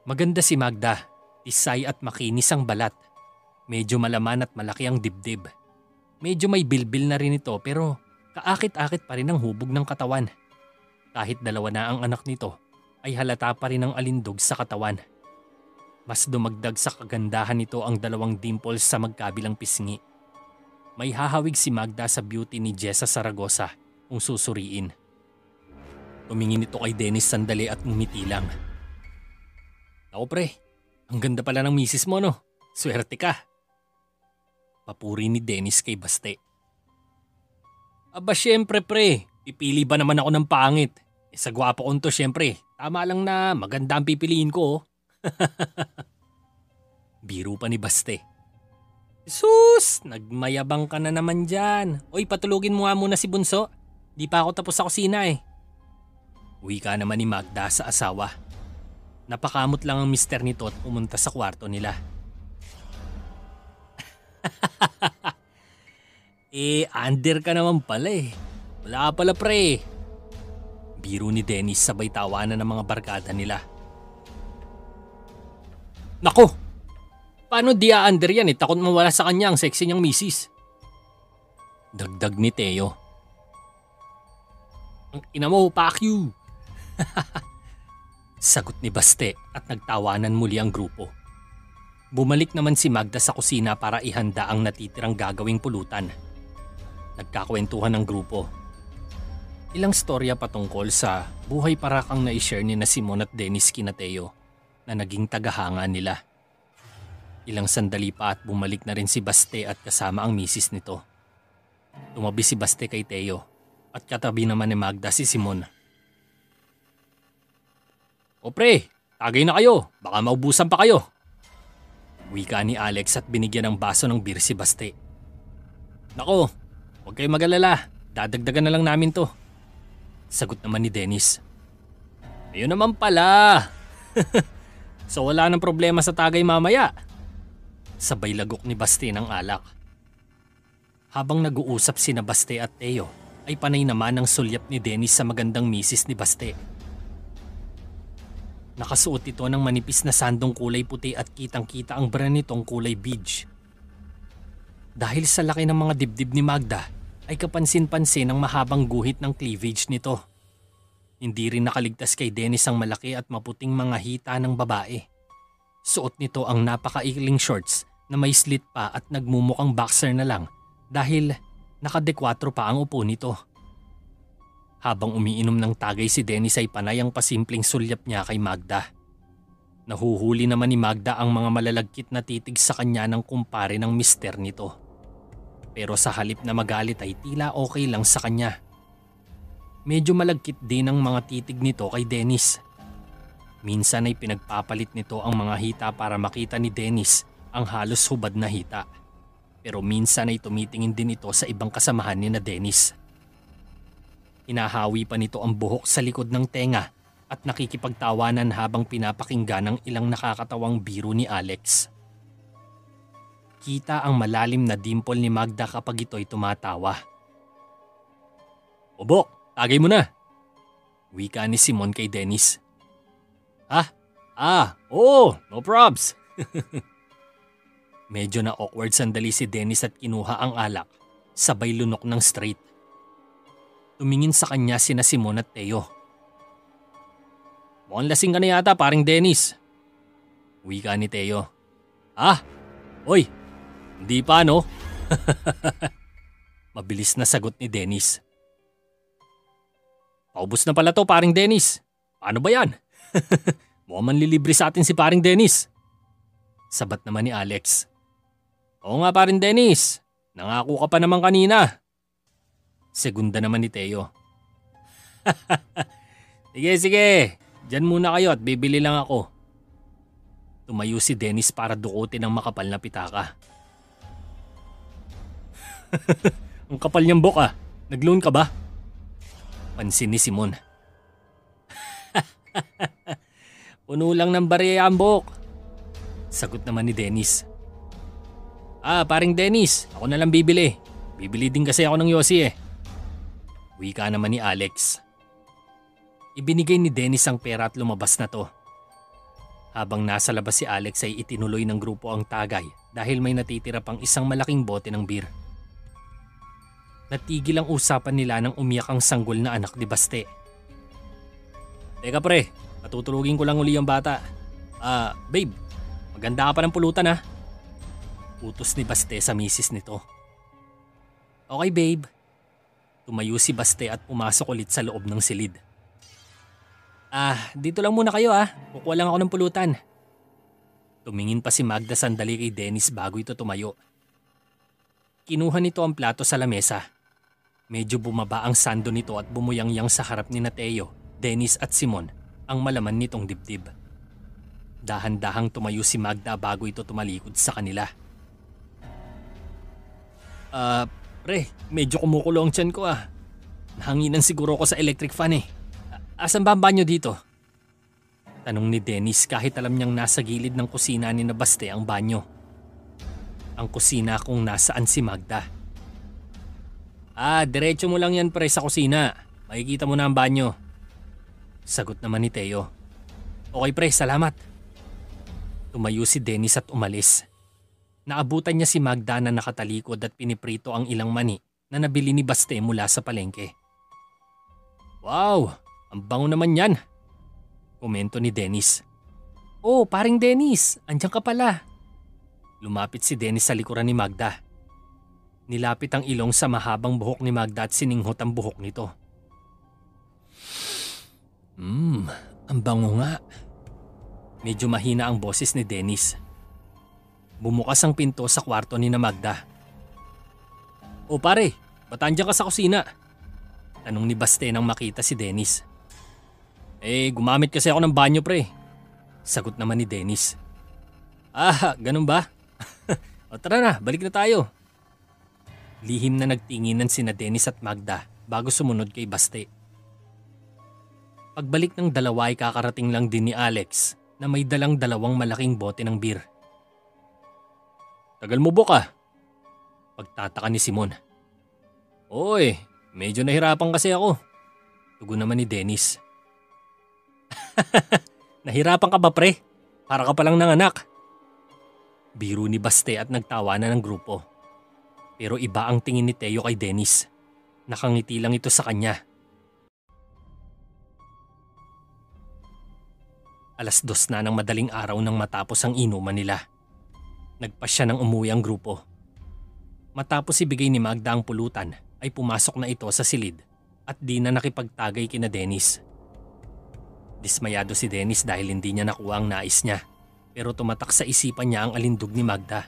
Maganda si Magda, tisay at makinis ang balat. Medyo malaman at malaki ang dibdib. Medyo may bilbil na rin ito pero kaakit-akit pa rin ang hubog ng katawan. Kahit 2 na ang anak nito ay halata pa rin ang alindog sa katawan. Mas dumagdag sa kagandahan nito ang 2 dimples sa magkabilang pisngi. May hahawig si Magda sa beauty ni Jessa Saragosa kung susuriin. Tumingin ito kay Dennis sandali at ngumiti lang. Ako pre, ang ganda pala ng misis mo no? Swerte ka. Papuri ni Dennis kay Baste. Aba syempre pre, pipili ba naman ako ng pangit? Sa gwapo ko to syempre, tama lang na maganda ang pipiliin ko. Biro pa ni Baste. Sus, nagmayabang ka na naman dyan. Oy, patulugin mo nga muna si Bunso. Di pa ako tapos sa kusina eh. Wika naman ni Magda sa asawa. Napakamot lang ang mister nito at pumunta sa kwarto nila. Under ka naman pala eh. Wala ka pala pre. Biro ni Dennis sabay tawanan ng mga barkada nila. Nako! Paano di under yan eh? Takot mawala sa kanya ang sexy niyang misis. Dagdag ni Teo. Ang ina mo, fuck you! Sagot ni Baste at nagtawanan muli ang grupo. Bumalik naman si Magda sa kusina para ihanda ang natitirang gagawing pulutan. Nagkakwentuhan ng grupo. Ilang storya patungkol sa buhay parakang na-share ni na Simon at Dennis kina Teo na naging tagahanga nila. Ilang sandali pa at bumalik na rin si Baste at kasama ang misis nito. Tumabi si Baste kay Teo at katabi naman ni Magda si Simon. O pre, tagay na kayo, baka maubusan pa kayo. Wika ni Alex at binigyan ng baso ng beer si Baste. Nako, huwag kayo mag-alala, dadagdagan na lang namin to. Sagot naman ni Dennis. Ayun naman pala. So wala nang problema sa tagay mamaya. Sabay lagok ni Baste ng alak. Habang nag-uusap sina Baste at Teo, ay panay naman ang sulyap ni Dennis sa magandang misis ni Baste. Nakasuot ito ng manipis na sandong kulay puti at kitang-kita ang brand nitong kulay beige. Dahil sa laki ng mga dibdib ni Magda, ay kapansin-pansin ang mahabang guhit ng cleavage nito. Hindi rin nakaligtas kay Dennis ang malaki at maputing mga hita ng babae. Suot nito ang napakaikling shorts na may slit pa at nagmumukhang boxer na lang dahil nakadekwatro pa ang upo nito. Habang umiinom ng tagay si Dennis ay panay ang pasimpleng sulyap niya kay Magda. Nahuhuli naman ni Magda ang mga malalagkit na titig sa kanya ng kumpare ng mister nito. Pero sa halip na magalit ay tila okay lang sa kanya. Medyo malagkit din ang mga titig nito kay Dennis. Minsan ay pinagpapalit nito ang mga hita para makita ni Dennis ang halos hubad na hita. Pero minsan ay tumitingin din ito sa ibang kasamahan ni na Dennis. Hinahawi pa nito ang buhok sa likod ng tenga at nakikipagtawanan habang pinapakinggan ang ilang nakakatawang biro ni Alex. Kita ang malalim na dimple ni Magda kapag ito'y tumatawa. "Obok, tagay mo na," wika ni Simon kay Dennis. "Ha? Oo, no probs." Medyo na awkward sandali si Dennis at kinuha ang alak, sabay lunok ng straight. Tumingin sa kanya sina Simon at Teo. "Mukhang lasing ka na yata, paring Dennis," wika ni Teo. Oy, hindi pa no?" Mabilis na sagot ni Dennis. "Paubos na pala to, paring Dennis. Paano ba yan?" "Mukhang manlilibre sa atin si paring Dennis," sabat naman ni Alex. "Oo nga paring Dennis, nangako ka pa naman kanina," segunda naman ni Teo. Sige, dyan muna kayo at bibili lang ako." Tumayo si Dennis para dukutin ang makapal na pitaka. "Ang kapal niyang buka, nag-loan ka ba?" pansin ni Simon. "Puno lang ng barya ang buhok," sagot naman ni Dennis. Paring Dennis, ako na lang bibili. Bibili din kasi ako ng Yossi eh," wika naman ni Alex. Ibinigay ni Dennis ang pera at lumabas na to. Habang nasa labas si Alex ay itinuloy ng grupo ang tagay dahil may natitira pang isang malaking bote ng beer. Natigil ang usapan nila nang umiyak ang sanggol na anak ni Baste. "Teka pre, patutulugin ko lang uli ang bata. Babe, maganda ka pa ng pulutan ha," utos ni Baste sa misis nito. "Okay babe." Tumayo si Baste at pumasok ulit sa loob ng silid. Dito lang muna kayo kukuha lang ako ng pulutan." Tumingin pa si Magda sandali kay Dennis bago ito tumayo. Kinuha nito ang plato sa lamesa. Medyo bumaba ang sando nito at bumuyangyang sa harap ni Teo, Dennis at Simon ang malaman nitong dibdib. Dahan-dahang tumayo si Magda bago ito tumalikod sa kanila. Pre, medyo kumukulo ang tiyan ko Nahanginan siguro ako sa electric fan eh. Asan ba ang banyo dito?" Tanong ni Dennis kahit alam niyang nasa gilid ng kusina ni Baste ang banyo. Ang kusina kung nasaan si Magda. Diretso mo lang yan pre sa kusina. Makikita mo na ang banyo," sagot naman ni Teo. "Okay pre, salamat." Tumayo si Dennis at umalis. Naabutan niya si Magda na nakatalikod at piniprito ang ilang mani na nabili ni Baste mula sa palengke. "Wow! Ang bango naman yan," komento ni Dennis. "Oh, paring Dennis, andyan ka pala." Lumapit si Dennis sa likuran ni Magda. Nilapit ang ilong sa mahabang buhok ni Magda at sininghot ang buhok nito. Ang bango nga." Medyo mahina ang boses ni Dennis. Bumukas ang pinto sa kwarto ni Magda. "Oh pare, ba't andyan ka sa kusina?" tanong ni Baste nang makita si Dennis. Gumamit kasi ako ng banyo pre," sagot naman ni Dennis. Ganun ba? O tara na, balik na tayo." Lihim na nagtinginan sina Dennis at Magda bago sumunod kay Baste. Pagbalik ng dalawa ay kakarating lang din ni Alex na may dalang dalawang malaking bote ng beer. "Tagal mo buka?" pagtataka ni Simon. "Oy, medyo nahirapan kasi ako," tugon naman ni Dennis. "Nahirapan ka ba pre? Para ka palang nanganak." Biro ni Baste at nagtawanan ng grupo. Pero iba ang tingin ni Teo kay Dennis. Nakangiti lang ito sa kanya. 2:00 na ng madaling araw nang matapos ang inuman nila. Nagpasya ng umuwi ang grupo. Matapos ibigay ni Magda ang pulutan ay pumasok na ito sa silid at di na nakipagtagay kina Dennis. Dismayado si Dennis dahil hindi niya nakuha ang nais niya, pero tumatak sa isipan niya ang alindog ni Magda.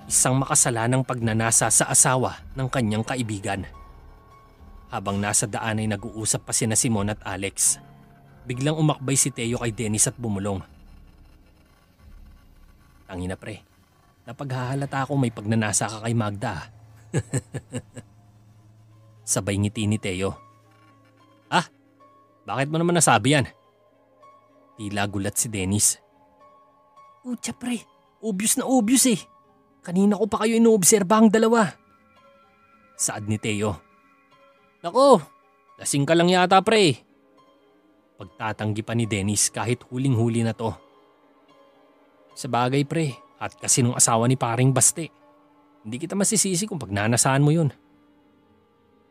Isang makasalanang pagnanasa sa asawa ng kanyang kaibigan. Habang nasa daan ay nag-uusap pa sina Simon at Alex. Biglang umakbay si Teo kay Dennis at bumulong. "Tangina pre, napaghahalata ako may pagnanasa ka kay Magda." Sabay ngiti ni Teo. Bakit mo naman nasabi yan? Tila gulat si Dennis. Putya pre, obvious na obvious eh. Kanina ko pa kayo inoobserba ang dalawa. Saad ni Teo. Nako, lasing ka lang yata pre. Pagtatanggi pa ni Dennis kahit huling-huli na to. Sa bagay pre, at kasi nung asawa ni paring Baste. Hindi kita masisisi kung pagnanasaan mo yun.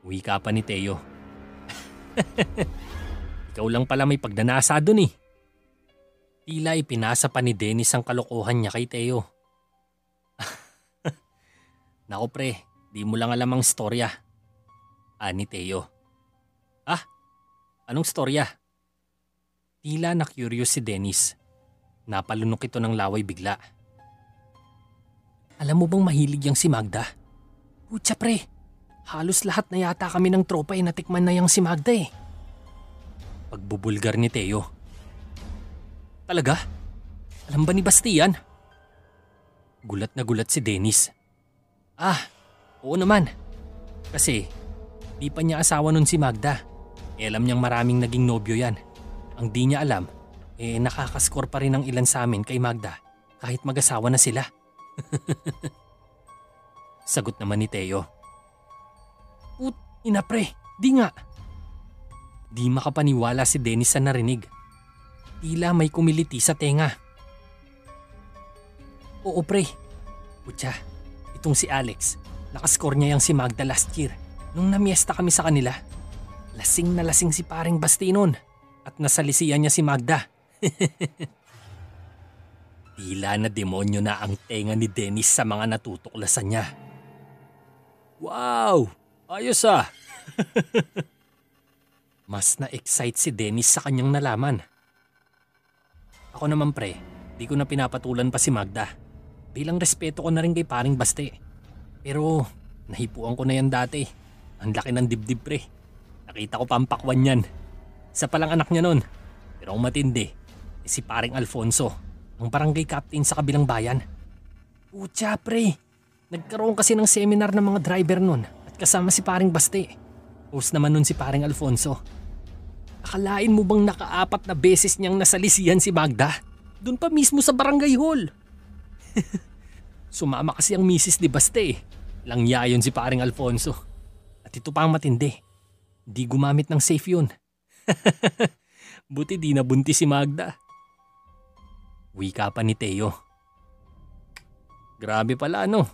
Wika pa ni Teo. Ikaw lang pala may pagnanasa dun eh. Tila ipinasa pa ni Dennis ang kalokohan niya kay Teo. Nako pre, di mo lang alam ang storya. Ani Teo. Ah, anong storya? Tila na curious si Dennis. Napalunok ito ng laway bigla. Alam mo bang mahilig yang si Magda? Putya pre, halos lahat na yata kami ng tropa ay natikman na yang si Magda eh. Pagbubulgar ni Teo. Talaga? Alam ba ni Bastian? Gulat na gulat si Dennis. Ah, oo naman. Kasi, di pa niya asawa nun si Magda. Alam niyang maraming naging nobyo yan. Ang di niya alam, nakakaskor pa rin ang ilan sa amin kay Magda kahit mag-asawa na sila. Sagot naman ni Teo. Ina pre, di nga. Di makapaniwala si Dennis sa narinig. Tila may kumiliti sa tenga. Oo pre, putya, itong si Alex, nakascore niya yang si Magda last year nung namiesta kami sa kanila. Lasing na lasing si paring Bastinon at nasalisiyan niya si Magda. Tila na demonyo na ang tenga ni Dennis sa mga natutuklasan niya. Wow! Ayos ah! Mas na-excite si Dennis sa kanyang nalaman. Ako naman pre, di ko na pinapatulan pa si Magda. Bilang respeto ko na rin kay paring Baste. Pero nahipuan ko na yan dati. Ang laki ng dibdib pre. Nakita ko pa ang pakwan yan. Isa palang anak niya nun. Pero ang matindi, si paring Alfonso. Ang barangay captain sa kabilang bayan. Putya pre, nagkaroon kasi ng seminar ng mga driver nun at kasama si paring Baste. Host naman nun si paring Alfonso. Akalain mo bang nakaapat na beses niyang nasalisihan si Magda? Doon pa mismo sa barangay hall. Sumama kasi ang misis ni Baste. Langya yun si paring Alfonso. At ito pa ang matindi. Di gumamit ng safe yun. Buti di nabuntis si Magda. Wika pa ni Teo. Grabe pala ano?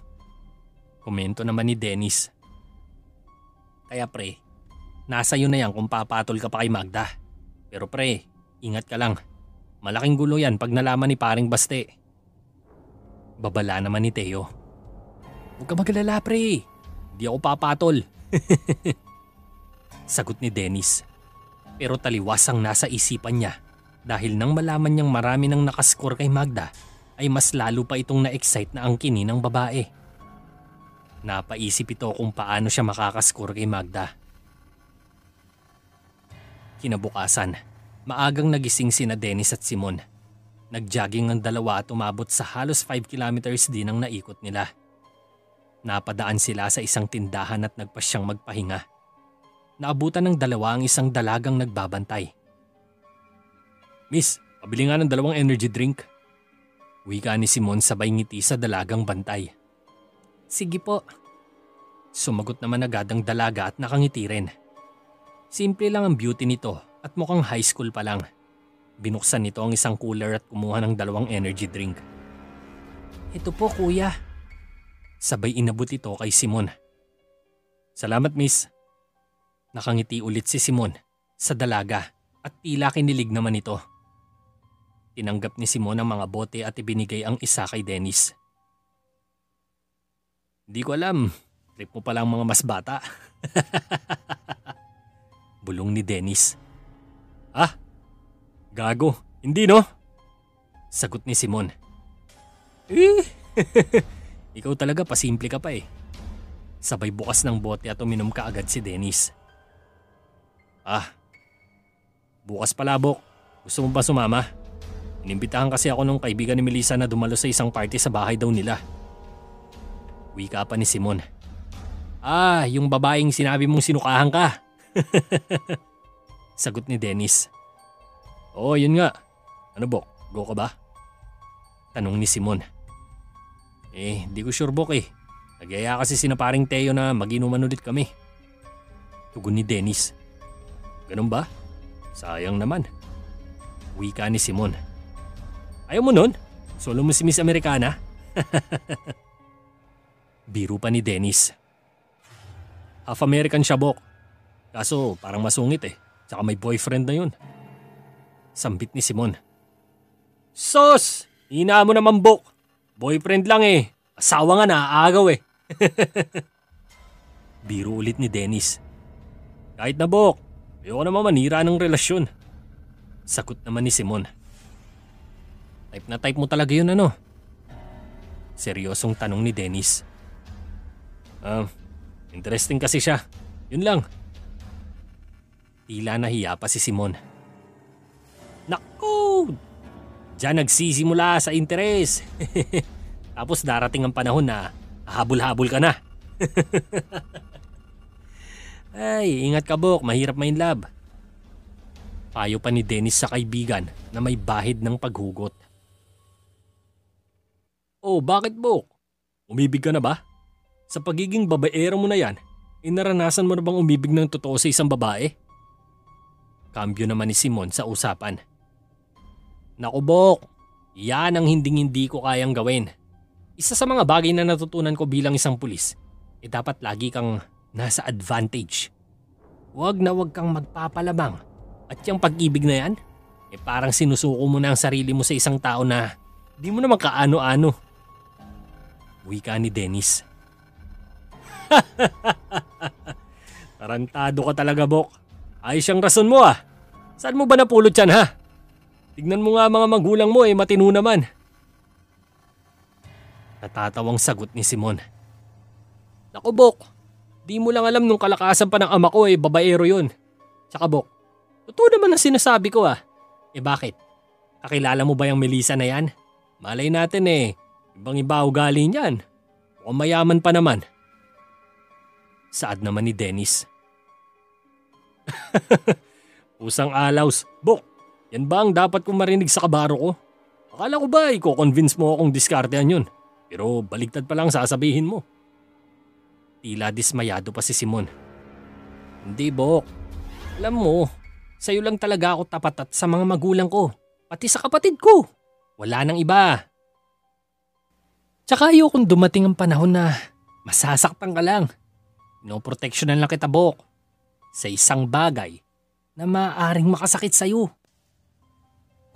Komento naman ni Dennis. Kaya pre, nasa iyo na yan kung papatol ka pa kay Magda. Pero pre, ingat ka lang. Malaking gulo yan pag nalaman ni paring Baste. Babala naman ni Teo. Huwag ka magalala pre, di ako papatol. Sagot ni Dennis. Pero taliwas ang nasa isipan niya. Dahil nang malaman niyang marami nang nakascore kay Magda, ay mas lalo pa itong na-excite na angkinin ng babae. Napaisip ito kung paano siya makakascore kay Magda. Kinabukasan, maagang nagising sina Dennis at Simon. Nagjogging ang dalawa at umabot sa halos 5 kilometers din ang naikot nila. Napadaan sila sa isang tindahan at nagpasyang magpahinga. Naabutan ng dalawa ang isang dalagang nagbabantay. Miss, pabili nga ng 2 energy drink. Wika ni Simon sabay ngiti sa dalagang bantay. Sige po. Sumagot naman agad ang dalaga at nakangiti rin. Simple lang ang beauty nito at mukhang high school pa lang. Binuksan nito ang isang cooler at kumuha ng 2 energy drink. Ito po kuya. Sabay inabot ito kay Simon. Salamat miss. Nakangiti ulit si Simon sa dalaga at tila kinilig naman ito. Tinanggap ni Simon ang mga bote at ibinigay ang isa kay Dennis. Di ko alam, trip mo palang mga mas bata. Bulong ni Dennis. Ah, gago, hindi no? Sagot ni Simon. Ikaw talaga pasimple ka pa eh. Sabay bukas ng bote at uminom ka agad si Dennis. Ah, bukas pala Bok, gusto mo ba sumama? Inimbitahan kasi ako nung kaibigan ni Melissa na dumalo sa isang party sa bahay daw nila. Wika pa ni Simon. Ah, yung babaeng sinabi mong sinukahan ka. Sagot ni Dennis. Oo, yun nga. Ano Bok, go ka ba? Tanong ni Simon. Di ko sure Bok eh. Nagyaya kasi sina paring Teo na mag-inuman ulit kami. Tugon ni Dennis. Ganun ba? Sayang naman. Wika ni Simon. Ayaw mo nun? Solo mo si Miss Americana? Biro pa ni Dennis. Half American siya Bok. Kaso parang masungit eh. Tsaka may boyfriend na yun. Sambit ni Simon. Sos! Hina mo naman Bok. Boyfriend lang eh. Asawa nga naaagaw eh. Biro ulit ni Dennis. Kahit na Bok, ayoko naman manira ng relasyon. Sagot naman ni Simon. Type na type mo talaga yun ano? Seryosong tanong ni Dennis. Interesting kasi siya. Yun lang. Tila nahiya pa si Simon. Naku! Diyan nagsisimula sa interes. Tapos darating ang panahon na habol-habol ka na. Ay, ingat ka Bok, mahirap main love. Payo pa ni Dennis sa kaibigan na may bahid ng paghugot. Oh, bakit Bok? Umibig ka na ba? Sa pagiging babaero mo na yan, naranasan mo na bang umibig ng totoo sa isang babae? Kambyo naman ni Simon sa usapan. Naku Bok, yan ang hinding-hindi ko kayang gawin. Isa sa mga bagay na natutunan ko bilang isang pulis, dapat lagi kang nasa advantage. Huwag na huwag kang magpapalamang. At yung pag-ibig na yan, parang sinusuko mo na ang sarili mo sa isang tao na di mo naman kaano-ano. Wika ni Dennis. Tarantado ka talaga Bok. Ayos yung rason mo ah. Saan mo ba napulot yan ha? Tignan mo nga mga magulang mo matino naman. Natatawang sagot ni Simon. Naku Bok, di mo lang alam nung kalakasan pa ng ama ko babaero yun. Tsaka Bok, totoo naman ang sinasabi ko ah. Bakit? Kakilala mo ba yung Melissa na yan? Malay natin ibang iba ugali niyan. Mukhang mayaman pa naman. Saad naman ni Dennis. Pusang alaws. Bok, yan ba ang dapat kong marinig sa kabaro ko? Akala ko ba i-convince mo akong diskartehan yun? Pero baligtad pa lang sasabihin mo. Tila dismayado pa si Simon. Hindi Bok. Alam mo, sa'yo lang talaga ako tapat at sa mga magulang ko. Pati sa kapatid ko. Wala nang iba. Tsaka ayokong dumating ang panahon na masasaktan ka lang. Pinoproteksyonan lang kita Bok. Sa isang bagay na maaaring makasakit sa'yo.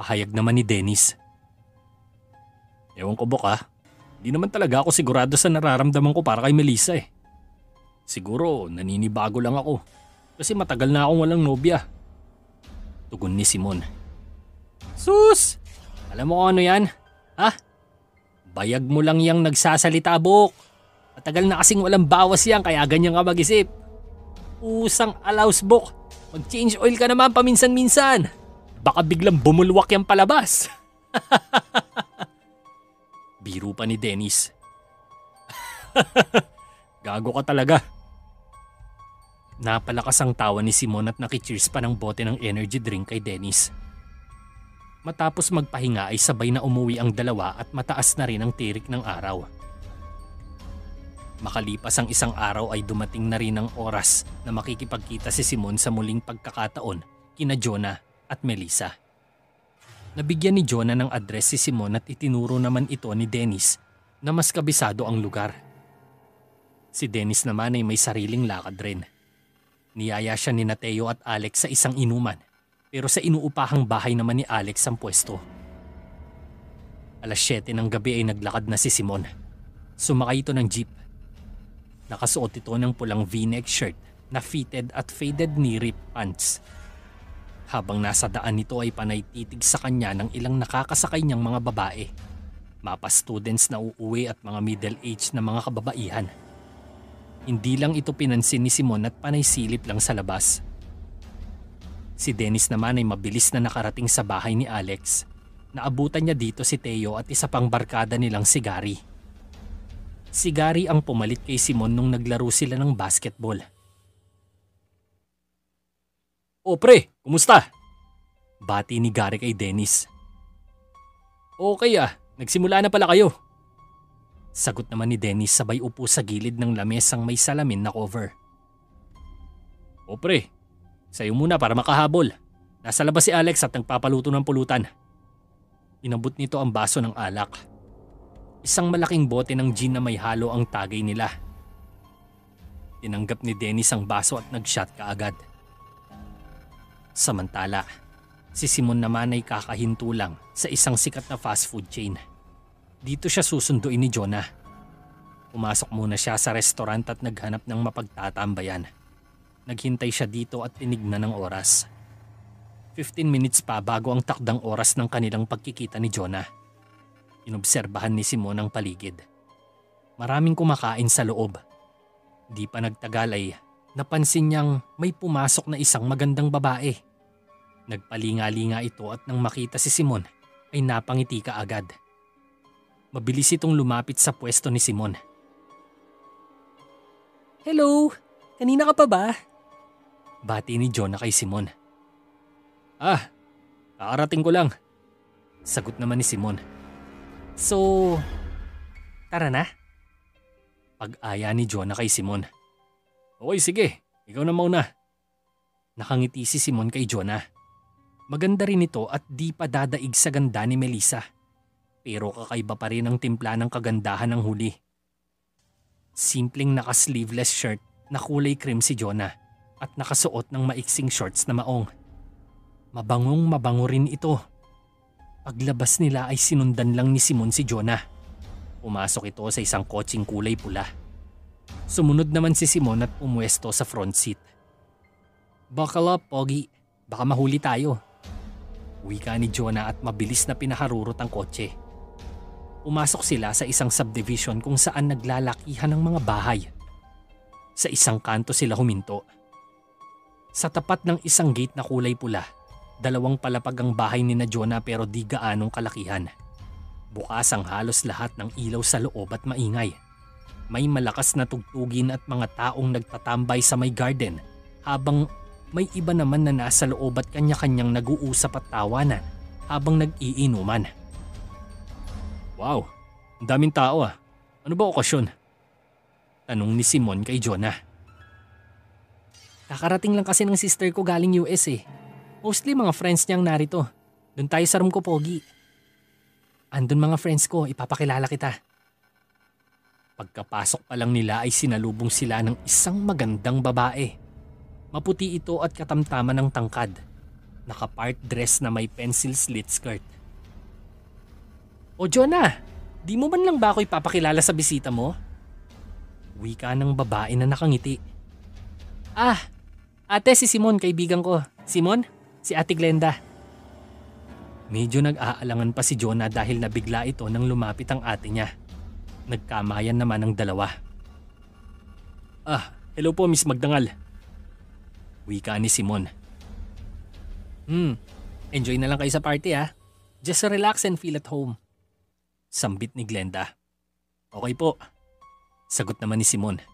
Pahayag naman ni Dennis. Ewan ko Bok ah. Di naman talaga ako sigurado sa nararamdaman ko para kay Melissa Siguro naninibago lang ako kasi matagal na akong walang nobya. Tugon ni Simon. Sus! Alam mo kung ano yan? Ha? Bayag mo lang yang nagsasalita Bok. Matagal na kasing walang bawas yan kaya ganyan ka mag-isip. Usang alaws Bok. Mag-change oil ka naman paminsan-minsan. Baka biglang bumulwak yan palabas. Biro pa ni Dennis. Gago ka talaga. Napalakas ang tawa ni Simon at nakicheers pa ng bote ng energy drink kay Dennis. Matapos magpahinga ay sabay na umuwi ang dalawa at mataas na rin ang tirik ng araw. Makalipas ang isang araw ay dumating na rin ang oras na makikipagkita si Simon sa muling pagkakataon kina Jonah at Melissa. Nabigyan ni Jonah ng address si Simon at itinuro naman ito ni Dennis na mas kabisado ang lugar. Si Dennis naman ay may sariling lakad rin. Niyaya siya ni Teo at Alex sa isang inuman pero sa inuupahang bahay naman ni Alex ang pwesto. Alas 7 ng gabi ay naglakad na si Simon. Sumakay ito ng jeep. Nakasuot ito ng pulang V-neck shirt na fitted at faded knee rip pants. Habang nasa daan nito ay panay titig sa kanya ng ilang nakakasakay niyang mga babae. Mapa students na uuwi at mga middle-aged na mga kababaihan. Hindi lang ito pinansin ni Simon at panay silip lang sa labas. Si Dennis naman ay mabilis na nakarating sa bahay ni Alex. Naabutan niya dito si Teo at isa pang barkada nilang si Gary. Si Gary ang pumalit kay Simon nung naglaro sila ng basketball. "O pre, kumusta?" Bati ni Gary kay Dennis. "Okay nagsimula na pala kayo." Sagot naman ni Dennis sabay upo sa gilid ng lamesang may salamin na cover. "O pre, sayo muna para makahabol. Nasa labas si Alex at nagpapaluto ng pulutan." Inabot nito ang baso ng alak. Isang malaking bote ng gin na may halo ang tagay nila. Tinanggap ni Dennis ang baso at nag-shot kaagad. Samantala, si Simon naman ay kakahinto lang sa isang sikat na fast food chain. Dito siya susunduin ni Jonah. Pumasok muna siya sa restaurant at naghanap ng mapagtatambayan. Naghintay siya dito at tinignan ng oras. 15 minutes pa bago ang takdang oras ng kanilang pagkikita ni Jonah. Inobserbahan ni Simon ang paligid. Maraming kumakain sa loob. Di pa nagtagal ay napansin niyang may pumasok na isang magandang babae. Nagpalinga-linga ito at nang makita si Simon ay napangiti kaagad. Mabilis itong lumapit sa pwesto ni Simon. "Hello, kanina ka pa ba?" Bati ni Jonah kay Simon. Kakarating ko lang." Sagot naman ni Simon. "So, tara na?" Pag-aya ni Jonah kay Simon. "Okay sige, ikaw na mauna." Nakangiti si Simon kay Jonah. Maganda rin ito at di pa dadaig sa ganda ni Melissa. Pero kakaiba pa rin ang timpla ng kagandahan ng huli. Simpleng naka-sleeveless shirt na kulay cream si Jonah at nakasuot ng maiksing shorts na maong. Mabangong mabango rin ito. Paglabas nila ay sinundan lang ni Simon si Jonah. Pumasok ito sa isang kotseng kulay pula. Sumunod naman si Simon at pumwesto sa front seat. "Buckle up, Pogi. Baka mahuli tayo." Wika ni Jonah at mabilis na pinaharurot ang kotse. Pumasok sila sa isang subdivision kung saan naglalakihan ng mga bahay. Sa isang kanto sila huminto. Sa tapat ng isang gate na kulay pula, 2 palapag ang bahay ni na Jonah pero di gaanong kalakihan. Bukas ang halos lahat ng ilaw sa loob at maingay. May malakas na tugtugin at mga taong nagtatambay sa may garden habang may iba naman na nasa loob at kanya-kanyang nag-uusap at tawanan habang nag-iinuman. "Wow, ang daming tao Ano ba okasyon?" Tanong ni Simon kay Jonah. "Kakarating lang kasi ng sister ko galing US eh. Mostly mga friends niyang narito. Doon tayo sa room ko, Pogi." "Andun mga friends ko, ipapakilala kita." Pagkapasok pa lang nila ay sinalubong sila ng isang magandang babae. Maputi ito at katamtaman ng tangkad. Naka-part dress na may pencil slit skirt. "O Jonah, di mo man lang ba ako ipapakilala sa bisita mo?" Wika ng babae na nakangiti. Ate, si Simon, kaibigan ko. Simon, si Ate Glenda." Medyo nag-aalangan pa si Jonah dahil nabigla ito nang lumapit ang ate niya. Nagkamayan naman ang dalawa. Hello po Miss Magdangal." Wika ni Simon. Enjoy na lang kayo sa party Just relax and feel at home." Sambit ni Glenda. "Okay po." Sagot naman ni Simon.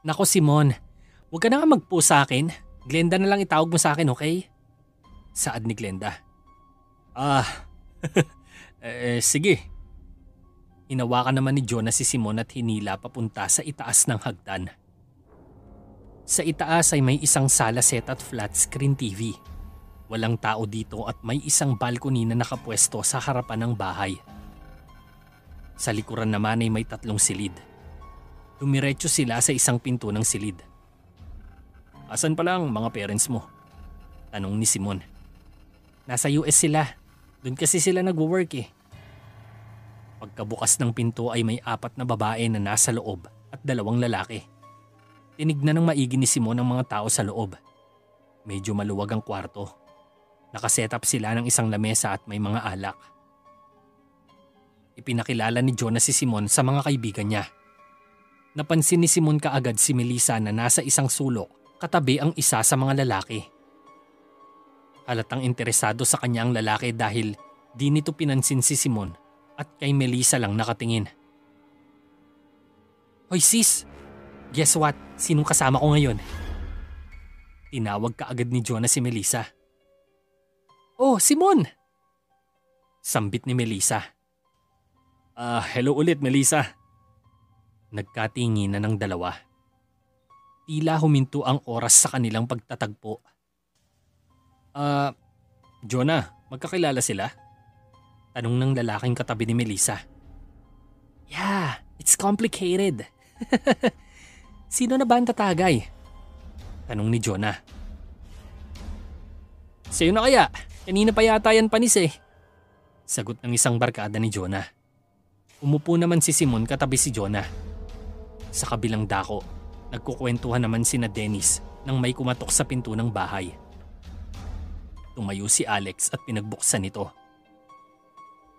"Nako Simon, huwag ka na nga mag-po sa akin. Glenda na lang itawag mo sa akin, okay?" Saad ni Glenda. Sige." Hinawakan naman ni Jonah si Simon at hinila papunta sa itaas ng hagdan. Sa itaas ay may isang sala set at flat screen TV. Walang tao dito at may isang balcony na nakapwesto sa harapan ng bahay. Sa likuran naman ay may 3 silid. Dumiretso sila sa isang pinto ng silid. "Asan pa lang mga parents mo?" Tanong ni Simon. "Nasa US sila. Doon kasi sila nag-work eh." Pagkabukas ng pinto ay may 4 na babae na nasa loob at 2 lalaki. Tinignan ng maigi ni Simon ang mga tao sa loob. Medyo maluwag ang kwarto. Nakaset up sila ng isang lamesa at may mga alak. Ipinakilala ni Jonah si Simon sa mga kaibigan niya. Napansin ni Simon kaagad si Melissa na nasa isang sulok katabi ang isa sa mga lalaki. Halatang interesado sa kanya ang lalaki dahil di nito pinansin si Simon at kay Melissa lang nakatingin. "Hoy sis, guess what? Sinong kasama ko ngayon?" Tinawag kaagad ni Jonah si Melissa. Oh, Simon! Sambit ni Melissa. Hello ulit Melissa. Nagkatinginan ng dalawa. Tila huminto ang oras sa kanilang pagtatagpo. Jonah, magkakilala sila? Tanong ng lalaking katabi ni Melissa. Yeah, it's complicated. Sino na ba ang tatagay? Tanong ni Jonah. Sa'yo na kaya? Kanina pa yata yan panis eh. Sagot ng isang barkada ni Jonah. Umupo naman si Simon katabi si Jonah. Sa kabilang dako, nagkukwentuhan naman sina Dennis nang may kumatok sa pinto ng bahay. Tumayo si Alex at pinagbuksan ito.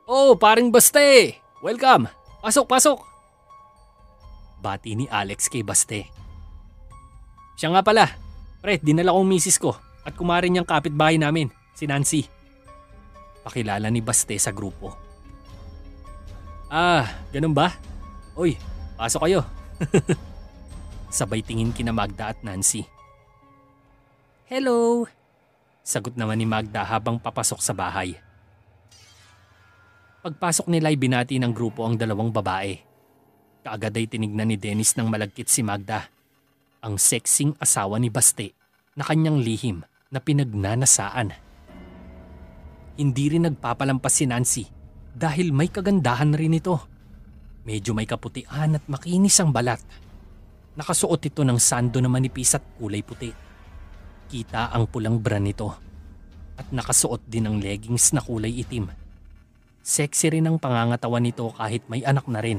Oh, paring Baste! Welcome! Pasok, pasok! Bati ni Alex kay Baste. Siya nga pala, pre, dinala kong misis ko at kumarin niyang kapitbahay namin, si Nancy. Pakilala ni Baste sa grupo. Ganun ba? Uy, pasok kayo. Sabay tingin kina Magda at Nancy. Hello! Sagot naman ni Magda habang papasok sa bahay. Pagpasok nila ay binati ng grupo ang dalawang babae. Kaagad ay tinignan ni Dennis ng malagkit si Magda, ang sexing asawa ni Baste na kanyang lihim na pinagnanasaan. Hindi rin nagpapalampas si Nancy dahil may kagandahan rin ito. Medyo may kaputian at makinis ang balat. Nakasuot ito ng sando na manipis at kulay puti. Kita ang pulang bra nito at nakasuot din ng leggings na kulay itim. Sexy rin ang pangangatawan nito kahit may anak na rin.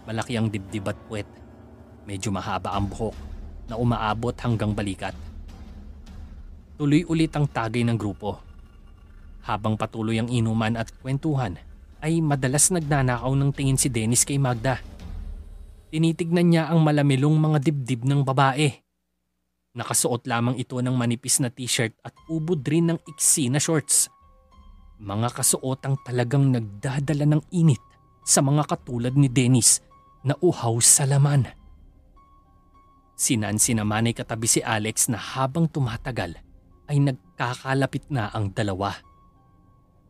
Malaki ang dibdib at puwet. Medyo mahaba ang buhok na umaabot hanggang balikat. Tuloy ulit ang tagay ng grupo. Habang patuloy ang inuman at kwentuhan, ay madalas nagnanakaw ng tingin si Dennis kay Magda. Tinitignan niya ang malamilong mga dibdib ng babae. Nakasuot lamang ito ng manipis na t-shirt at ubod rin ng iksi na shorts. Mga kasuotang talagang nagdadala ng init sa mga katulad ni Dennis na uhaw sa laman. Si Nancy naman ay katabi si Alex na habang tumatagal ay nagkakalapit na ang dalawa.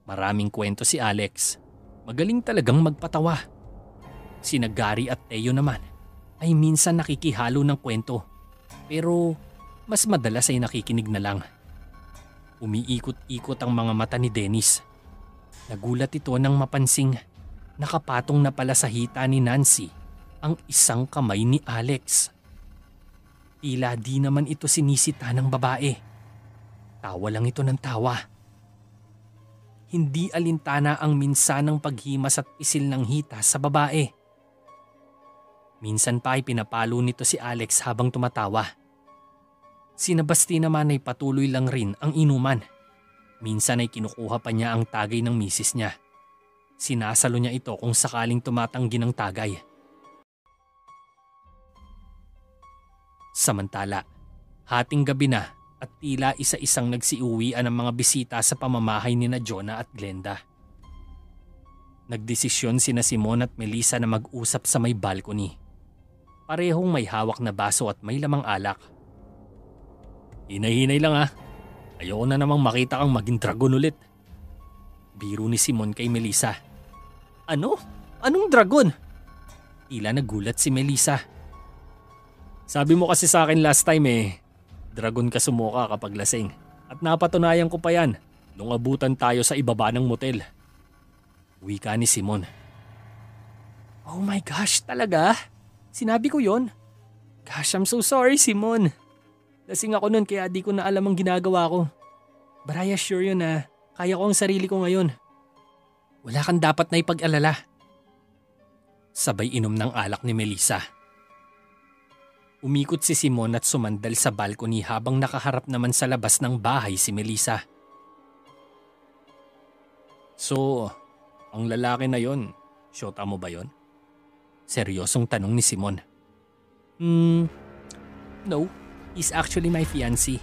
Maraming kwento si Alex. Magaling talagang magpatawa. Sina Gary at Teo naman ay minsan nakikihalo ng kwento pero mas madalas ay nakikinig na lang. Umiikot-ikot ang mga mata ni Dennis. Nagulat ito nang mapansing nakapatong na pala sa hita ni Nancy ang isang kamay ni Alex. Tila di naman ito sinisita ng babae. Tawa lang ito ng tawa. Hindi alintana ang minsanang paghimas at pisil ng hita sa babae. Minsan pa ay pinapalo nito si Alex habang tumatawa. Si Basti naman ay patuloy lang rin ang inuman. Minsan ay kinukuha pa niya ang tagay ng misis niya. Sinasalo niya ito kung sakaling tumatanggi ng tagay. Samantala, hating gabi na at tila isa-isang nagsiuwian ang mga bisita sa pamamahay ni na Jonah at Glenda. Nagdesisyon sina Simon at Melissa na mag-usap sa may balcony. Parehong may hawak na baso at may lamang alak. Hinay-hinay lang ah. Ayoko na namang makita kang maging dragon ulit. Biro ni Simon kay Melissa. Ano? Anong dragon? Tila nagulat si Melissa. Sabi mo kasi sa akin last time dragon ka sumuka kapag lasing. At napatunayan ko pa yan nung abutan tayo sa ibaba ng motel. Wika ni Simon. Oh my gosh, talaga? Sinabi ko yon? Gosh, I'm so sorry, Simon. Lasing ako nun kaya di ko na alam ang ginagawa ko. But I assure you na kaya ko ang sarili ko ngayon. Wala kang dapat na ipag-alala. Sabay inom ng alak ni Melissa. Umikot si Simon at sumandal sa balcony habang nakaharap naman sa labas ng bahay si Melissa. So, ang lalaki na yon, syota mo ba yon? Seryosong tanong ni Simon. No. He's actually my fiancé.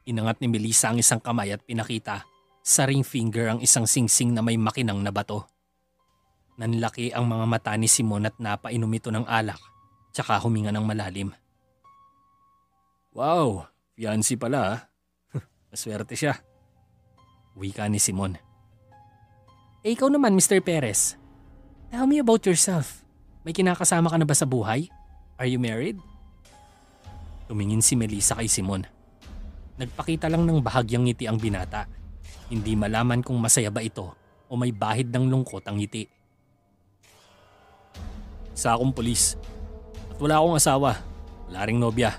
Inangat ni Melissa ang isang kamay at pinakita sa ring finger ang isang singsing na may makinang na bato. Nanlaki ang mga mata ni Simon at napainom ito ng alak tsaka huminga ng malalim. Wow, Fiancé pala ha. Maswerte siya. Wika ni Simon. Eh ikaw naman Mr. Perez. Tell me about yourself. May kinakasama ka na ba sa buhay? Are you married? Tumingin si Melissa kay Simon. Nagpakita lang ng bahagyang ngiti ang binata. Hindi malaman kung masaya ba ito o may bahid ng lungkot ang ngiti. Sa akong pulis. At wala akong asawa. Wala ring nobya.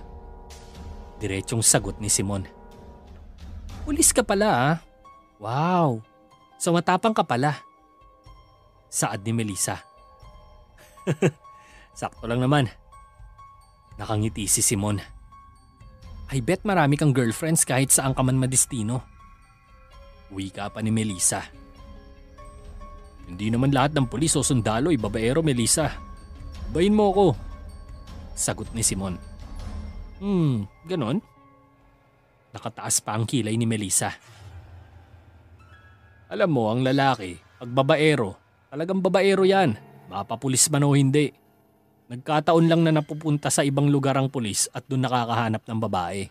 Diretsong sagot ni Simon. Pulis ka pala ah. Wow. So matapang ka pala. Saad ni Melissa. Sakto lang naman. Nakangiti si Simon. I bet marami kang girlfriends kahit saan ka man madestino. Wika pa ni Melissa. Hindi naman lahat ng pulis o sundalo ay babaero, Melissa. Bayin mo ako. Sagot ni Simon. Ganon? Nakataas pa ang kilay ni Melissa. Alam mo, ang lalaki, pag babaero, talagang babaero yan. Mapapulis man o hindi. Nagkataon lang na napupunta sa ibang lugar ang pulis at doon nakakahanap ng babae.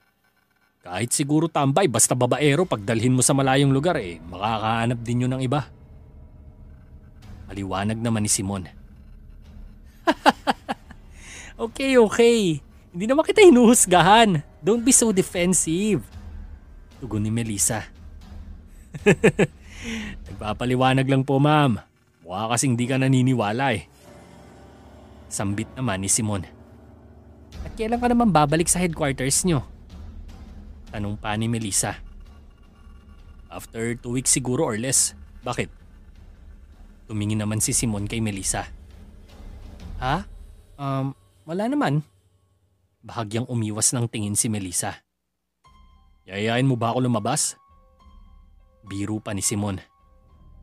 Kahit siguro tambay, basta babaero, pagdalhin mo sa malayong lugar makakahanap din yun ng iba. Maliwanag naman ni Simon. Okay. Hindi naman kita hinuhusgahan. Don't be so defensive. Tugon ni Melissa. Nagpapaliwanag lang po, ma'am. Mukha kasing di ka naniniwala Sambit naman ni Simon. At kailan ka naman babalik sa headquarters nyo? Tanong pa ni Melissa. After 2 weeks siguro or less. Bakit? Tumingin naman si Simon kay Melissa. Ha? Wala naman. Bahagyang umiwas ng tingin si Melissa. Yayain mo ba ako lumabas? Biro pa ni Simon.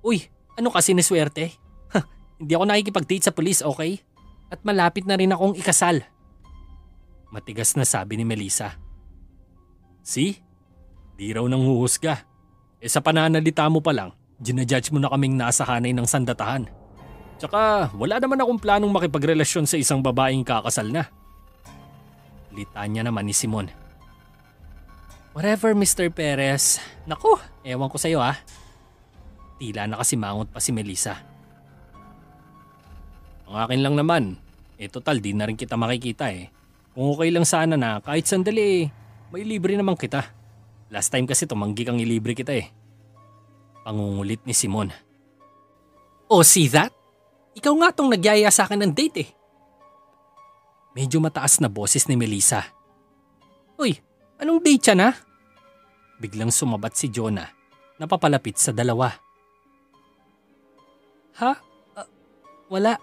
Uy, ano kasi niswerte? Hindi ako nakikipag-date sa pulis, okay? At malapit na rin akong ikasal. Matigas na sabi ni Melissa. See? Di raw nang huhusga. Sa pananalita mo pa lang, ginajudge mo na kaming nasa hanay ng sandatahan. Tsaka wala naman akong planong makipagrelasyon sa isang babaeng kakasal na. Litanya naman ni Simon. Whatever, Mr. Perez. Naku, ewan ko sa'yo ah. Tila nakasimangot pa si Melissa. Ang akin lang naman. Total di na rin kita makikita Kung okay lang sana na kahit sandali may libre naman kita. Last time kasi tumanggi kang ilibre kita Pangungulit ni Simon. Oh, see that? Ikaw nga tong nagyaya sa akin ng date Medyo mataas na boses ni Melissa. Uy, anong date yan ha? Biglang sumabat si Jonah, napapalapit sa dalawa. Ha? Wala.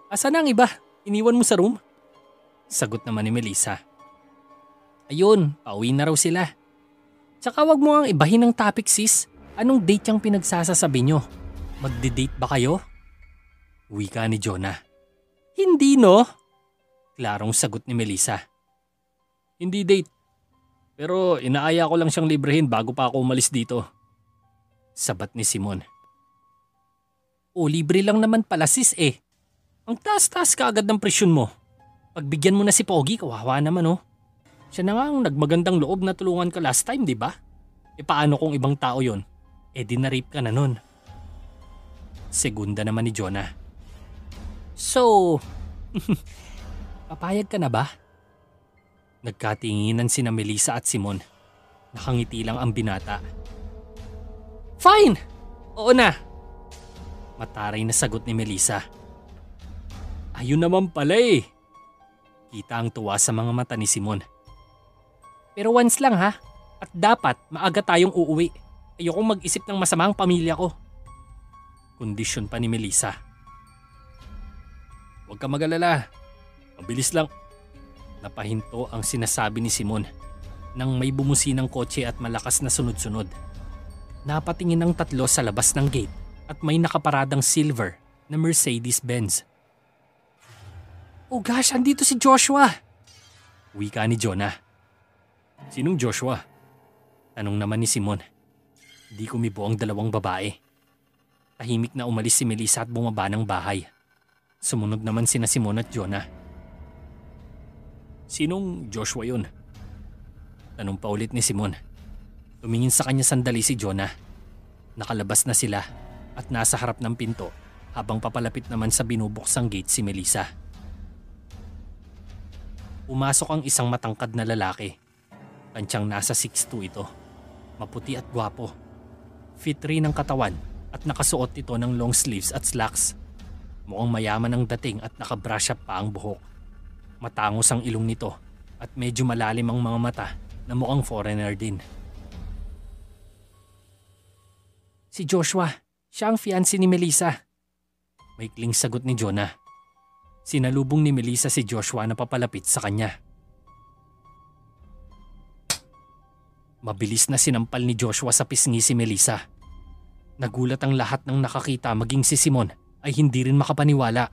Asan ang iba? Iniwan mo sa room? Sagot naman ni Melissa. Ayun, pauwi na raw sila. Tsaka wag mo ang ibahin ng topic sis. Anong date yung pinagsasasabi nyo? Magde-date ba kayo? Wika ni Jonah. Hindi no? Klarong sagot ni Melissa. Hindi date. Pero inaaya ko lang siyang librehin bago pa ako umalis dito. Sabat ni Simon. O libre lang naman pala sis Ang taas-taas ka agad ng presyon mo. Pagbigyan mo na si Pogi, kawawa naman Siya na nga ang nagmagandang loob na tulungan ka last time, di ba? Paano kung ibang tao yon? Di na-rape ka na nun. Segunda naman ni Jonah. So, papayag ka na ba? Nagkatinginan sina Melissa at Simon. Nakangiti lang ang binata. Fine! Oo na! Mataray na sagot ni Melissa. Ayun naman pala Kita ang tuwa sa mga mata ni Simon. Pero once lang ha. At dapat maaga tayong uuwi. Ayokong mag-isip ng masama ang pamilya ko. Kondisyon pa ni Melissa. Huwag ka mag-alala. Mabilis lang. Napahinto ang sinasabi ni Simon nang may bumusinang kotse at malakas na sunod-sunod. Napatingin ang tatlo sa labas ng gate at may nakaparadang silver na Mercedes-Benz. Oh gosh, andito si Joshua! Wika ni Jonah. Sinong Joshua? Tanong naman ni Simon. Di kumibo ang dalawang babae. Tahimik na umalis si Melissa at bumaba ng bahay. Sumunod naman sina Simon at Jonah. Sinong Joshua yun? Tanong pa ulit ni Simon. Tumingin sa kanya sandali si Jonah. Nakalabas na sila at nasa harap ng pinto habang papalapit naman sa binubuksang gate si Melissa. Pumasok ang isang matangkad na lalaki. Tansyang nasa 6'2" ito. Maputi at gwapo. Fit rin ang katawan at nakasuot ito ng long sleeves at slacks. Mukhang mayaman ang dating at nakabrush up pa ang buhok. Matangos ang ilong nito at medyo malalim ang mga mata na mukhang foreigner din. Si Joshua, siya ang fiancé ni Melissa. Maikling sagot ni Jonah. Sinalubong ni Melissa si Joshua na papalapit sa kanya. Mabilis na sinampal ni Joshua sa pisngi si Melissa. Nagulat ang lahat ng nakakita, maging si Simon ay hindi rin makapaniwala.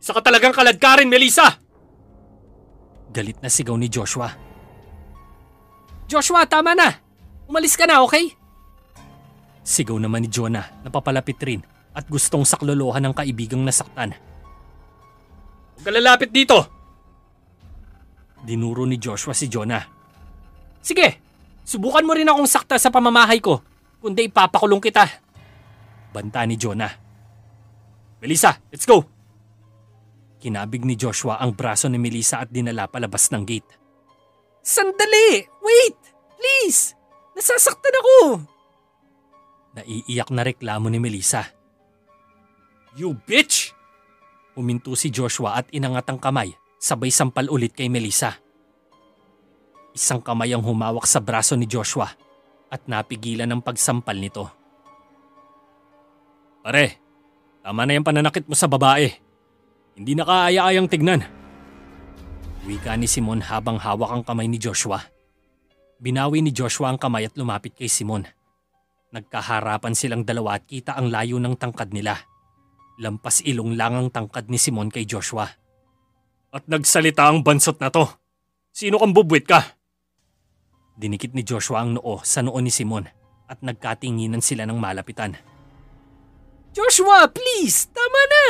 Isa ka talagang kaladkarin, Melissa! Galit na sigaw ni Joshua. Joshua, tama na! Umalis ka na, okay? Sigaw naman ni Jonah na papalapit rin at gustong saklolohan ng kaibigang nasaktan. Huwag ka lalapit dito! Dinuro ni Joshua si Jonah. Sige, subukan mo rin akong sakta sa pamamahay ko, kundi ipapakulong kita. Banta ni Jonah. Melissa, let's go! Kinabig ni Joshua ang braso ni Melissa at dinala palabas ng gate. Sandali! Wait! Please! Nasasaktan ako! Naiiyak na reklamo ni Melissa. You bitch! Huminto si Joshua at inangat ang kamay, sabay sampal ulit kay Melissa. Isang kamay ang humawak sa braso ni Joshua at napigilan ang pagsampal nito. Pare, tama na yung pananakit mo sa babae. Hindi nakaaya-ayang tignan. Wika ni Simon habang hawak ang kamay ni Joshua. Binawi ni Joshua ang kamay at lumapit kay Simon. Nagkaharapan silang dalawa at kita ang layo ng tangkad nila. Lampas ilong lang ang tangkad ni Simon kay Joshua. At nagsalita ang bansot na to. Sino kang bubwit ka? Dinikit ni Joshua ang noo sa noo ni Simon at nagkatinginan sila ng malapitan. Joshua, please! Tama na!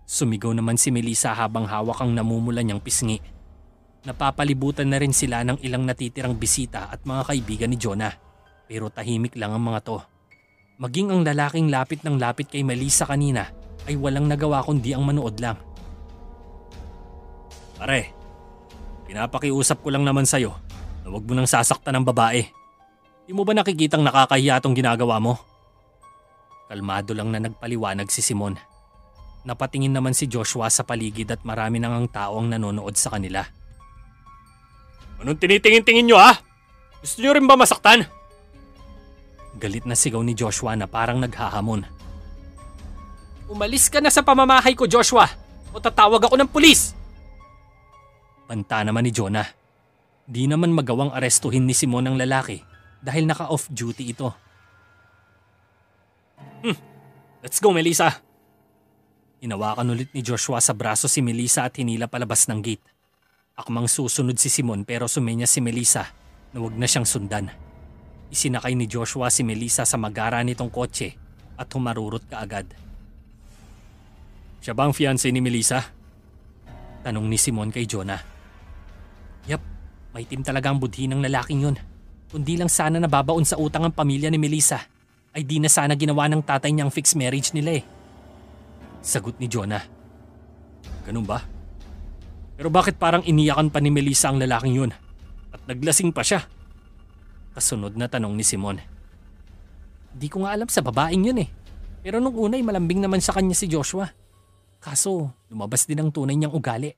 Sumigaw naman si Melissa habang hawak ang namumula niyang pisngi. Napapalibutan na rin sila ng ilang natitirang bisita at mga kaibigan ni Jonah. Pero tahimik lang ang mga to. Maging ang lalaking lapit ng lapit kay Melissa kanina ay walang nagawa kundi ang manood lang. Pare, pinapakiusap ko lang naman sa'yo na huwag mo nang sasaktan ng babae. Di mo ba nakikitang nakakahiya tong ginagawa mo? Kalmado lang na nagpaliwanag si Simon. Napatingin naman si Joshua sa paligid at marami nang ang tao ang nanonood sa kanila. Anong tinitingin-tingin nyo ha? Gusto nyo rin ba masaktan? Galit na sigaw ni Joshua na parang naghahamon. Umalis ka na sa pamamahay ko, Joshua, o tatawag ako ng pulis! Banta naman ni Jonah. Di naman magawang arestuhin ni Simon ang lalaki dahil naka-off duty ito. Let's go, Melissa! Hinawakan ulit ni Joshua sa braso si Melissa at hinila palabas ng gate. Akmang susunod si Simon pero sumenya si Melissa na huwag na siyang sundan. Isinakay ni Joshua si Melissa sa magara nitong kotse at humarurot kaagad. Siya ba ang fiancé ni Melissa? Tanong ni Simon kay Jonah. Yap, may team talaga ang budhi ng lalaking yun. Kundi lang sana nababaon sa utang ang pamilya ni Melissa, ay di na sana ginawa ng tatay niya ang fixed marriage nila eh. Sagot ni Jonah. Ganun ba? Pero bakit parang iniyakan pa ni Melissa ang lalaking yun? At naglasing pa siya? Kasunod na tanong ni Simon. Di ko nga alam sa babaeng yun eh. Pero nung una ay malambing naman sa kanya si Joshua. Kaso lumabas din ang tunay niyang ugali.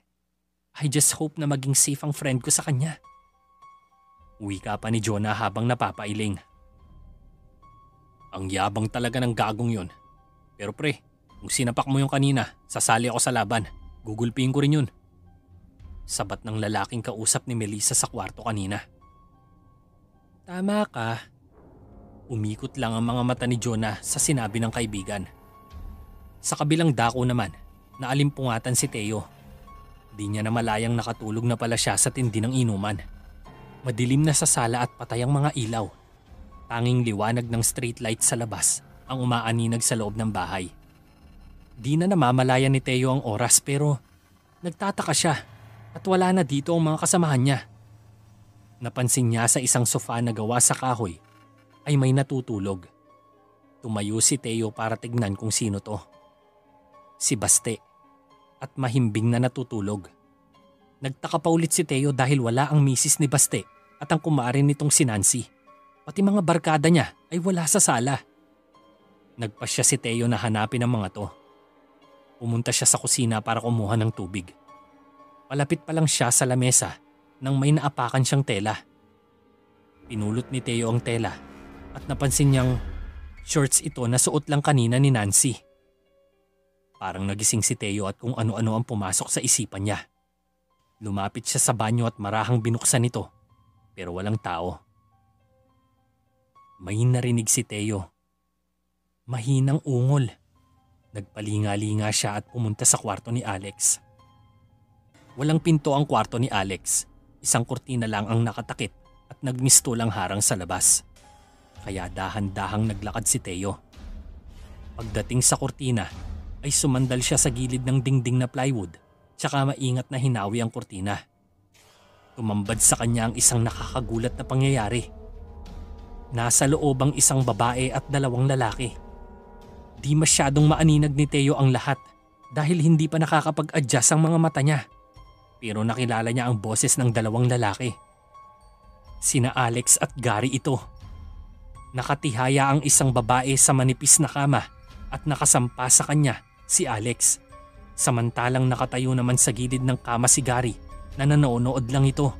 I just hope na maging safe ang friend ko sa kanya. Wika pa ni Jonah habang napapailing. Ang yabang talaga ng gagong yun. Pero pre, kung sinapak mo yung kanina, sasali ako sa laban. Gugulpiin ko rin yun. Sabat ng lalaking kausap ni Melissa sa kwarto kanina. Tama ka. Umikot lang ang mga mata ni Jonah sa sinabi ng kaibigan. Sa kabilang dako naman, naalimpungatan si Teo. Di niya na malayang nakatulog na pala siya sa tindi ng inuman. Madilim na sa sala at patay ang mga ilaw. Tanging liwanag ng street light sa labas ang umaaninag sa loob ng bahay. Di na namamalayan ni Teo ang oras pero nagtataka siya at wala na dito ang mga kasamahan niya. Napansin niya sa isang sofa na gawa sa kahoy ay may natutulog. Tumayo si Teo para tignan kung sino to. Si Baste, at mahimbing na natutulog. Nagtaka pa ulit si Teo dahil wala ang misis ni Baste at ang kumare nitong si Nancy. Pati mga barkada niya ay wala sa sala. Nagpasya si Teo na hanapin ang mga to. Pumunta siya sa kusina para kumuha ng tubig. Palapit pa lang siya sa lamesa nang may naapakan siyang tela. Pinulot ni Teo ang tela at napansin niyang shorts ito na suot lang kanina ni Nancy. Parang nagising si Teo at kung ano-ano ang pumasok sa isipan niya. Lumapit siya sa banyo at marahang binuksan ito pero walang tao. May narinig si Teo. Mahinang ungol. Nagpalinga-linga siya at pumunta sa kwarto ni Alex. Walang pinto ang kwarto ni Alex. Isang kurtina lang ang nakatakip at nagmisto lang harang sa labas. Kaya dahan-dahang naglakad si Teo. Pagdating sa kurtina ay sumandal siya sa gilid ng dingding na plywood tsaka maingat na hinawi ang kurtina. Tumambad sa kanya ang isang nakakagulat na pangyayari. Nasa loob ang isang babae at dalawang lalaki. Di masyadong maaninag ni Teo ang lahat dahil hindi pa nakakapag-adjust ang mga mata niya. Pero nakilala niya ang boses ng dalawang lalaki. Sina Alex at Gary ito. Nakatihaya ang isang babae sa manipis na kama at nakasampa sa kanya si Alex. Samantalang nakatayo naman sa gilid ng kama si Gary na nanonood lang ito.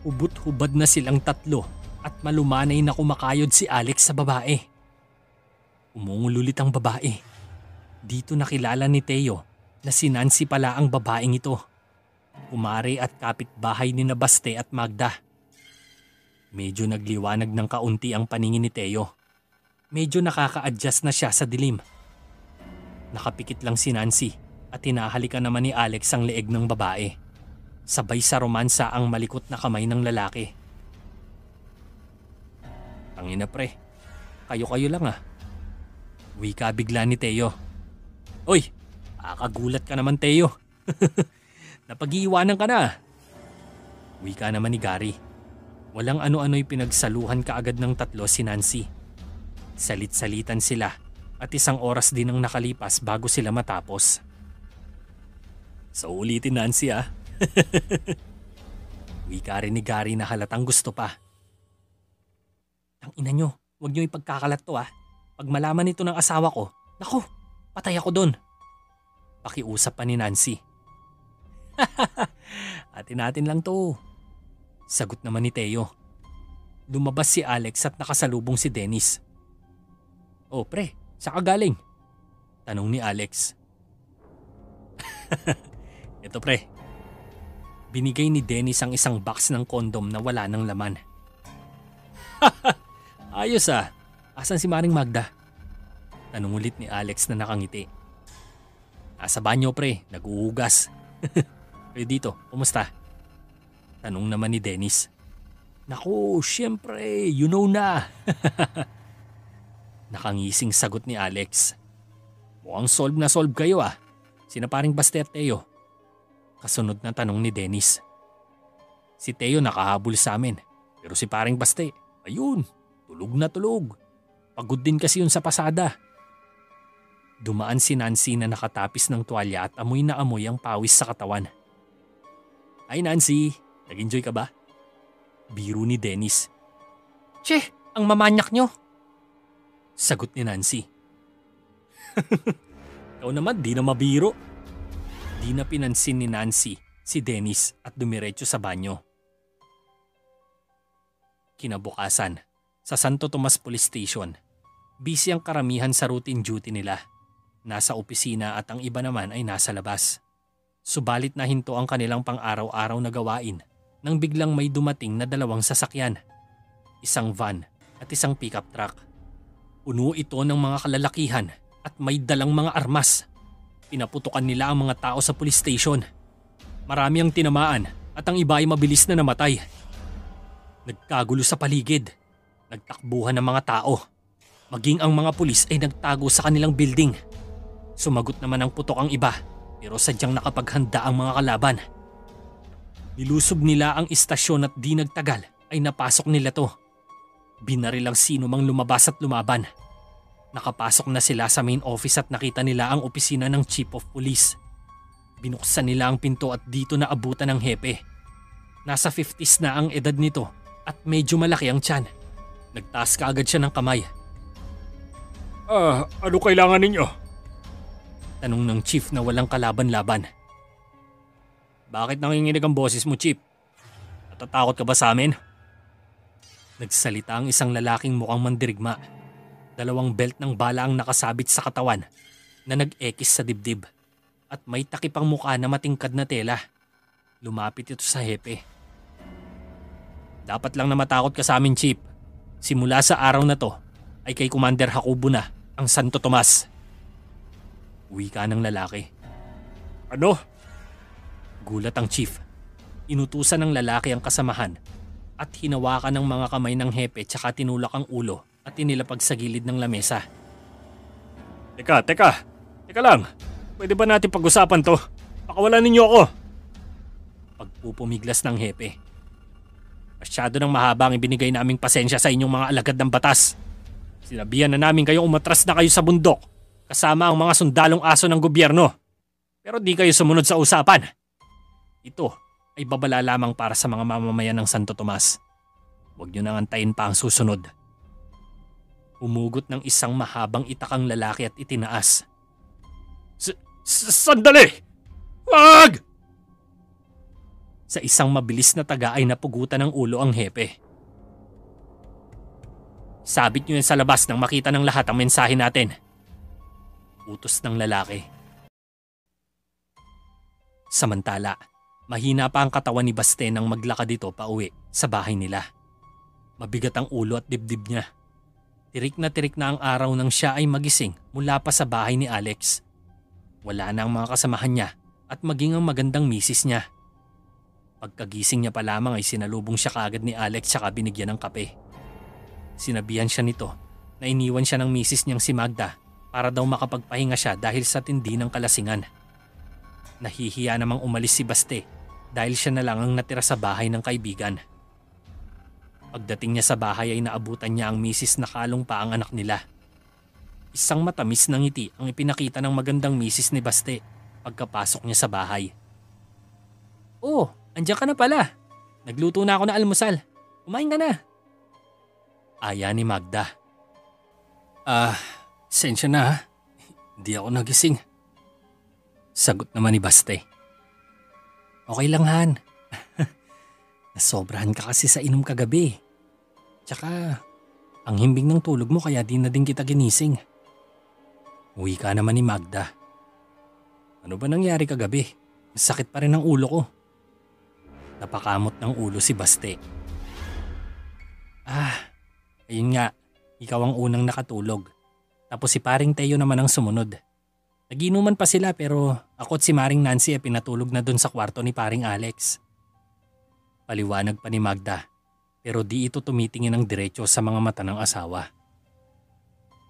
Hubot-hubad na silang tatlo at malumanay na kumakayod si Alex sa babae. Umungululit ang babae. Dito nakilala ni Teo na si Nancy pala ang babaeng ito. Kumare at kapitbahay ni Baste at Magda. Medyo nagliwanag ng kaunti ang paningin ni Teo. Medyo nakaka-adjust na siya sa dilim. Nakapikit lang si Nancy at hinahalikan naman ni Alex ang leeg ng babae. Sabay sa romansa ang malikot na kamay ng lalaki. Tangina pre, kayo-kayo lang ah. Wika bigla ni Teo. Oy, kakagulat ka naman Teo. Napag-iiwanan ka na. Wika naman ni Gary. Walang ano-ano'y pinagsaluhan kaagad ng tatlo si Nancy. Salit-salitan sila at isang oras din ang nakalipas bago sila matapos. So ulitin Nancy ah. Wika rin ni Gary na halatang gusto pa. Ang ina nyo, huwag nyo ipagkakalat to ah. Pag malaman nito ng asawa ko, naku, patay ako dun. Pakiusap pa ni Nancy. Atin natin lang to. Sagot naman ni Teo. Lumabas si Alex at nakasalubong si Dennis. Oh pre, saan ka galing? Tanong ni Alex. Ito pre. Binigay ni Dennis ang isang box ng kondom na wala ng laman. Ayos ah. Asan si Maring Magda? Tanong ulit ni Alex na nakangiti. Nasa banyo pre, nag-uugas. Kayo dito, kumusta? Tanong naman ni Dennis. Naku, syempre, you know na. Nakangising sagot ni Alex. Mukhang solve na solve kayo ah. Sina paring Baste at Teo? Kasunod na tanong ni Dennis. Si Teo nakahabol sa amin. Pero si paring Baste, ayun, tulog na tulog. Pagod din kasi yun sa pasada. Dumaan si Nancy na nakatapis ng tuwalya at amoy na amoy ang pawis sa katawan. Ay Nancy, nag-enjoy ka ba? Biro ni Dennis. Che, ang mamanyak nyo. Sagot ni Nancy. Ikaw naman, di na mabiro. Di na pinansin ni Nancy si Dennis at dumiretso sa banyo. Kinabukasan, sa Santo Tomas Police Station, busy ang karamihan sa routine duty nila. Nasa opisina at ang iba naman ay nasa labas. Subalit na hinto ang kanilang pang-araw-araw na gawain nang biglang may dumating na dalawang sasakyan. Isang van at isang pickup truck. Puno ito ng mga kalalakihan at may dalang mga armas. Pinaputukan nila ang mga tao sa police station. Marami ang tinamaan at ang iba ay mabilis na namatay. Nagkagulo sa paligid. Nagtakbuhan ng mga tao. Maging ang mga pulis ay nagtago sa kanilang building. Sumagot naman ang putok ang iba pero sadyang nakapaghanda ang mga kalaban. Nilusob nila ang istasyon at di nagtagal ay napasok nila to. Binaril ang sino mang lumabas at lumaban. Nakapasok na sila sa main office at nakita nila ang opisina ng Chief of Police. Binuksan nila ang pinto at dito na abutan ng hepe. Nasa 50s na ang edad nito at medyo malaki ang tiyan. Nagtaas kaagad siya ng kamay. Ano kailangan ninyo? Tanong ng chief na walang kalaban-laban. Bakit nanginginig ang boses mo, Chief? Natatakot ka ba sa amin? Nagsalita ang isang lalaking mukhang mandirigma. 2 belt ng bala ang nakasabit sa katawan na nag-ekis sa dibdib at may takip ang mukha na matingkad na tela. Lumapit ito sa hepe. Dapat lang na matakot ka sa amin, Chief. Simula sa araw na to ay kay Commander Hakubo na ang Santo Tomas. Wika ng lalaki. Ano? Gulat ang chief. Inutusan ng lalaki ang kasamahan at hinawakan ng mga kamay ng hepe tsaka tinulak ang ulo at inilapag sa gilid ng lamesa. Teka lang. Pwede ba natin pag-usapan to? Pakawalan ninyo ako. Pagpupumiglas ng hepe. Masyado nang mahaba ang ibinigay naming pasensya sa inyong mga alagad ng batas. Sinabihan na namin kayong umatras na kayo sa bundok kasama ang mga sundalong aso ng gobyerno. Pero di kayo sumunod sa usapan. Ito ay babala lamang para sa mga mamamayan ng Santo Tomas. Huwag nyo nang antayin pa ang susunod. Umugot ng isang mahabang itakang lalaki at itinaas. Sandali! Wag! Sa isang mabilis na taga ay napugutan ng ulo ang hepe. Sabit nyo yan sa labas nang makita ng lahat ang mensahe natin. Utos ng lalaki. Samantala, mahina pa ang katawan ni Baste nang maglakad ito pa uwi sa bahay nila. Mabigat ang ulo at dibdib niya. Tirik na ang araw nang siya ay magising mula pa sa bahay ni Alex. Wala na ang mga kasamahan niya at maging ang magandang misis niya. Pagkagising niya pa lamang ay sinalubong siya kaagad ni Alex tsaka binigyan ng kape. Sinabihan siya nito na iniwan siya ng misis niyang si Magda para daw makapagpahinga siya dahil sa tindi ng kalasingan. Nahihiya namang umalis si Baste dahil siya na lang ang natira sa bahay ng kaibigan. Pagdating niya sa bahay ay naabutan niya ang misis na kalong pa ang anak nila. Isang matamis na ngiti ang ipinakita ng magandang misis ni Baste pagkapasok niya sa bahay. Oh, andiyan ka na pala. Nagluto na ako ng almusal. Kumain ka na. Aya ni Magda. Sensya na ha. Hindi ako nagising. Sagot naman ni Baste. Okay lang Han. Nasobrahan ka kasi sa inom kagabi. Tsaka, ang himbing ng tulog mo kaya di na din kita ginising. Uwi ka naman ni Magda. Ano ba nangyari kagabi? Sakit pa rin ang ulo ko. Napakamot ng ulo si Baste. Ayun nga. Ikaw ang unang nakatulog. Tapos si paring Teo naman ang sumunod. Naginuman pa sila pero ako at si Maring Nancy ay pinatulog na dun sa kwarto ni paring Alex. Paliwanag pa ni Magda pero di ito tumitingin ng diretso sa mga mata ng asawa.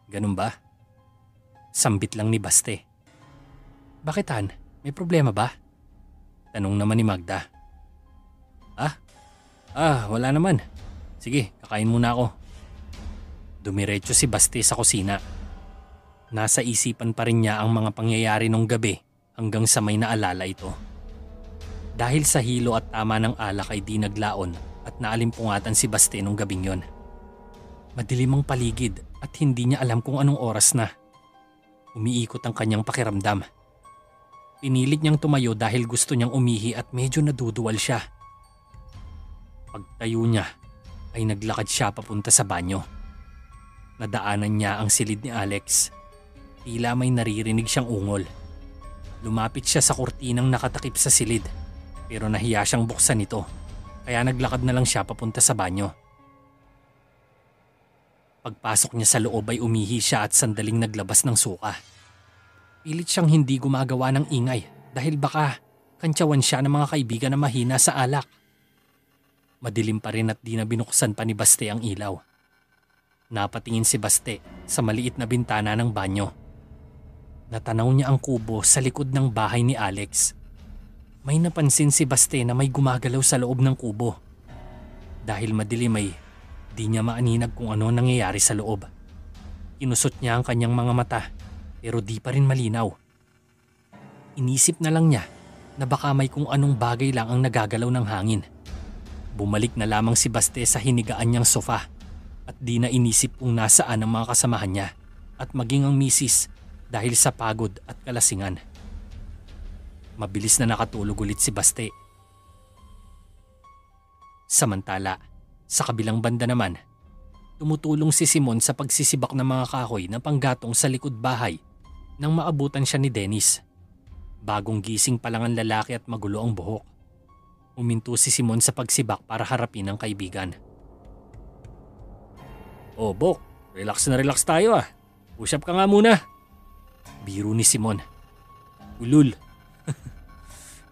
Ganun ba? Sambit lang ni Baste. Bakit Han? May problema ba? Tanong naman ni Magda. Wala naman. Sige, kakain muna ako. Dumiretso si Baste sa kusina. Nasa isipan pa rin niya ang mga pangyayari nung gabi hanggang sa may naalala ito. Dahil sa hilo at tama ng alak ay di naglaon at naalimpungatan si Baste nung gabing yon. Madilim ang paligid at hindi niya alam kung anong oras na. Umiikot ang kanyang pakiramdam. Pinilit niyang tumayo dahil gusto niyang umihi at medyo naduduwal siya. Pagtayo niya ay naglakad siya papunta sa banyo. Nadaanan niya ang silid ni Alex. Tila may naririnig siyang ungol. Lumapit siya sa kurtinang nakatakip sa silid pero nahiya siyang buksan ito kaya naglakad na lang siya papunta sa banyo. Pagpasok niya sa loob ay umihi siya at sandaling naglabas ng suka. Pilit siyang hindi gumagawa ng ingay dahil baka kantsawan siya ng mga kaibigan na mahina sa alak. Madilim pa rin at di na binuksan pa ni Baste ang ilaw. Napatingin si Baste sa maliit na bintana ng banyo. Natanaw niya ang kubo sa likod ng bahay ni Alex. May napansin si Baste na may gumagalaw sa loob ng kubo. Dahil madilim ay di niya maaninag kung ano nangyayari sa loob. Inusot niya ang kanyang mga mata pero di pa rin malinaw. Inisip na lang niya na baka may kung anong bagay lang ang nagagalaw ng hangin. Bumalik na lamang si Baste sa hinigaan niyang sofa at di na inisip kung nasaan ang mga kasamahan niya at maging ang misis dahil sa pagod at kalasingan. Mabilis na nakatulog ulit si Baste. Samantala, sa kabilang banda naman, tumutulong si Simon sa pagsisibak ng mga kahoy na panggatong sa likod bahay nang maabutan siya ni Dennis. Bagong gising pa lang ang lalaki at magulo ang buhok. Huminto si Simon sa pagsibak para harapin ang kaibigan. "Oh, Bok, relax na relax tayo ah. Push up ka nga muna." Biro ni Simon. "Ulul,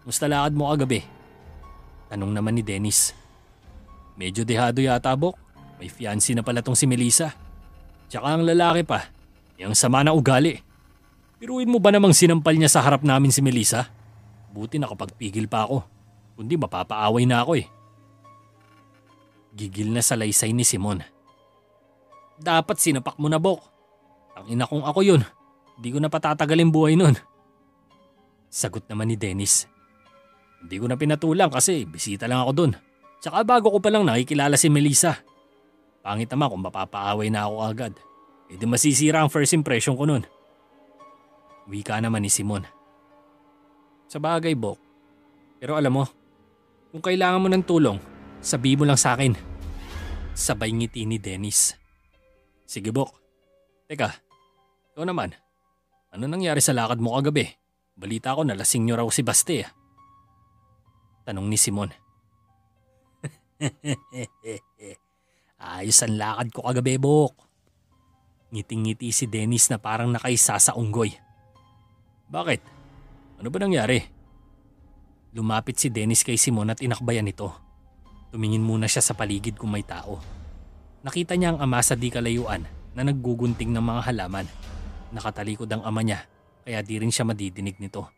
musta lakad mo kagabi?" Tanong naman ni Dennis. "Medyo dehado yata, Bok. May fiancé na pala tong si Melissa. Tsaka ang lalaki pa, yung sama na ugali. Biruin mo ba namang sinampal niya sa harap namin si Melissa? Buti nakapagpigil pa ako. Kundi mapapaaway na ako eh." Gigil na salaysay ni Simon. "Dapat sinapak mo na, Bok. Tangina kong ako yun. Hindi ko na patatagalin buhay nun." Sagot naman ni Dennis. "Hindi ko na pinatulang kasi bisita lang ako dun. Tsaka bago ko palang nakikilala si Melissa. Pangit naman kung mapapaaway na ako agad. E di masisira ang first impression ko nun." Wika naman ni Simon. "Sa bagay, Bok. Pero alam mo, kung kailangan mo ng tulong, sabihin mo lang sa akin." Sabay ngiti ni Dennis. "Sige, Bok. Teka, ikaw naman. Ano nangyari sa lakad mo kagabi? Balita ko nalasing niyo raw si Baste." Tanong ni Simon. "Ayos ang lakad ko kagabi, Bok." Ngiting-ngiti si Dennis na parang nakaisa sa unggoy. "Bakit? Ano ba nangyari?" Lumapit si Dennis kay Simon at inakbayan ito. Tumingin muna siya sa paligid kung may tao. Nakita niya ang ama sa di kalayuan na naggugunting ng mga halaman. Nakatalikod ang ama niya kaya di rin siya madidinig nito.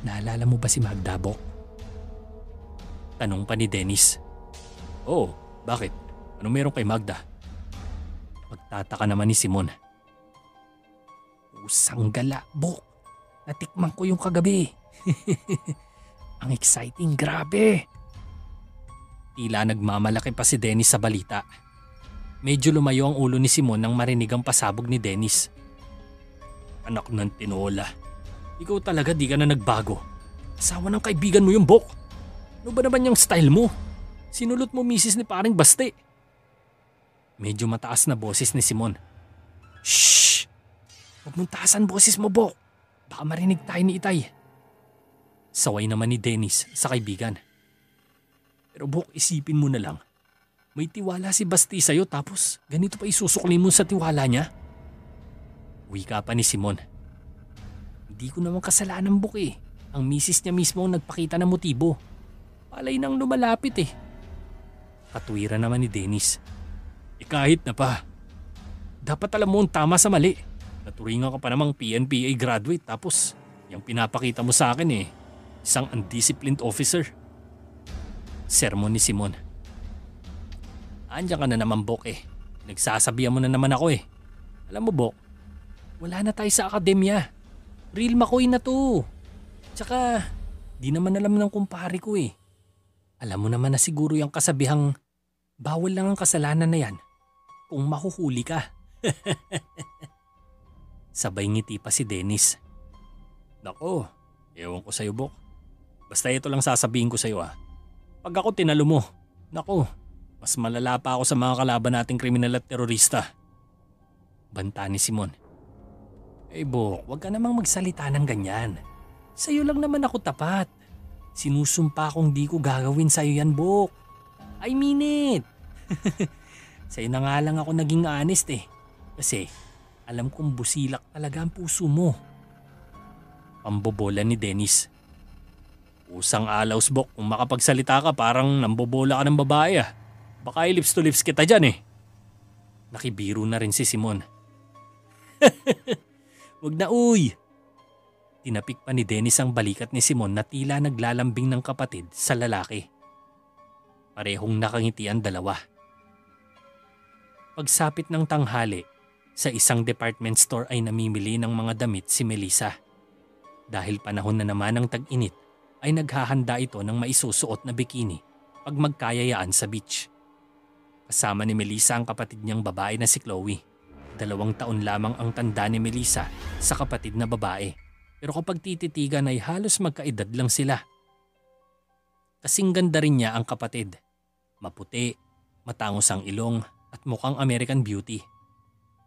"Naalala mo ba si Magda, Bok?" Tanong pa ni Dennis. "Oo, bakit? Anong meron kay Magda?" Pagtataka naman ni Simon. "Usang gala, Bok. Natikman ko yung kagabi." "Ang exciting, grabe." Tila nagmamalaki pa si Dennis sa balita. Medyo lumayo ang ulo ni Simon nang marinig ang pasabog ni Dennis. "Anak ng tinola. Ikaw talaga di ka na nagbago. Asawa ng kaibigan mo yung Bok. Ano ba naman yung style mo? Sinulot mo misis ni paring Baste." Medyo mataas na boses ni Simon. "Shhh! Huwag mong taasan boses mo, Bok. Baka marinig tayo ni Itay." Saway naman ni Dennis sa kaibigan. "Pero Bok, isipin mo na lang. May tiwala si Basti sa'yo tapos ganito pa isusukli mo sa tiwala niya?" Wika pa ni Simon. "Hindi ko naman kasalanan, Bok eh. Ang misis niya mismo ang nagpakita ng motibo. Palay nang lumalapit eh." Katwiran naman ni Dennis. Kahit na pa. Dapat alam mo ang tama sa mali. Naturingan ka pa namang PNPA graduate tapos yung pinapakita mo sa akin eh, isang undisciplined officer." Sermon ni Simon. "Andiyan ka na naman, Bok eh. Nagsasabihan mo na naman ako eh. Alam mo, Bok, wala na tayo sa akademya. Real McCoy na to. Tsaka, di naman alam ng kumpare ko eh. Alam mo naman na siguro yung kasabihang bawal lang ang kasalanan na yan kung mahuhuli ka." Sabay ngiti pa si Dennis. "Nako, ewan ko sa'yo, Bok. Basta ito lang sasabihin ko sa'yo ah. Pag ako tinalo mo, nako, mas malala pa ako sa mga kalaban nating kriminal at terorista." Banta ni Simon. Bok, wag ka namang magsalita ng ganyan. Sa'yo lang naman ako tapat. Sinusumpa kong di ko gagawin sa'yo yan, Bok. I mean it." "Sa'yo na nga lang ako naging honest eh. Kasi alam kong busilak talaga ang puso mo." Pambobola ni Dennis. "Usang alaws, Bok. Kung makapagsalita ka parang nambobola ka ng babae ah. Baka lips to lips kita dyan eh." Nakibiro na rin si Simon. "Wag na uy." Tinapik pa ni Dennis ang balikat ni Simon na tila naglalambing ng kapatid sa lalaki. Parehong nakangiti ang dalawa. Pagsapit ng tanghali, sa isang department store ay namimili ng mga damit si Melissa. Dahil panahon na naman ng tag-init, ay naghahanda ito ng maisusuot na bikini pag magkayayaan sa beach. Kasama ni Melissa ang kapatid niyang babae na si Chloe. 2 taon lamang ang tanda ni Melissa sa kapatid na babae. Pero kapag tititigan ay halos magkaedad lang sila. Kasing ganda rin niya ang kapatid. Maputi, matangos ang ilong at mukhang American Beauty.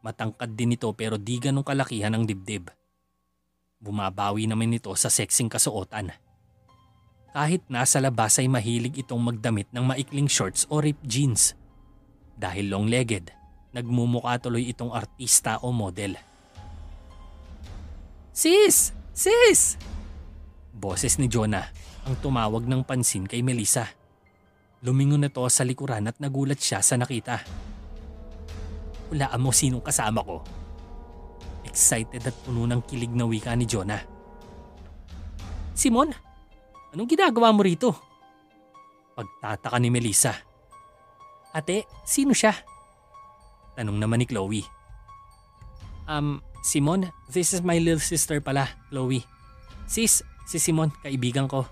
Matangkad din ito pero di ganong kalakihan ang dibdib. Bumabawi naman ito sa sexing kasuotan. Kahit nasa labas ay mahilig itong magdamit ng maikling shorts o ripped jeans. Dahil long-legged, nagmumukha tuloy itong artista o model. Sis! Sis! Boses ni Jonah ang tumawag ng pansin kay Melissa. Lumingon ito sa likuran at nagulat siya sa nakita. Hulaan mo sinong kasama ko. Excited at puno ng kilig na wika ni Jonah. Simon, anong ginagawa mo rito? Pagtataka ni Melissa. Ate, sino siya? Tanong naman ni Chloe. Simon, this is my little sister pala, Chloe. Sis, si Simon, kaibigan ko.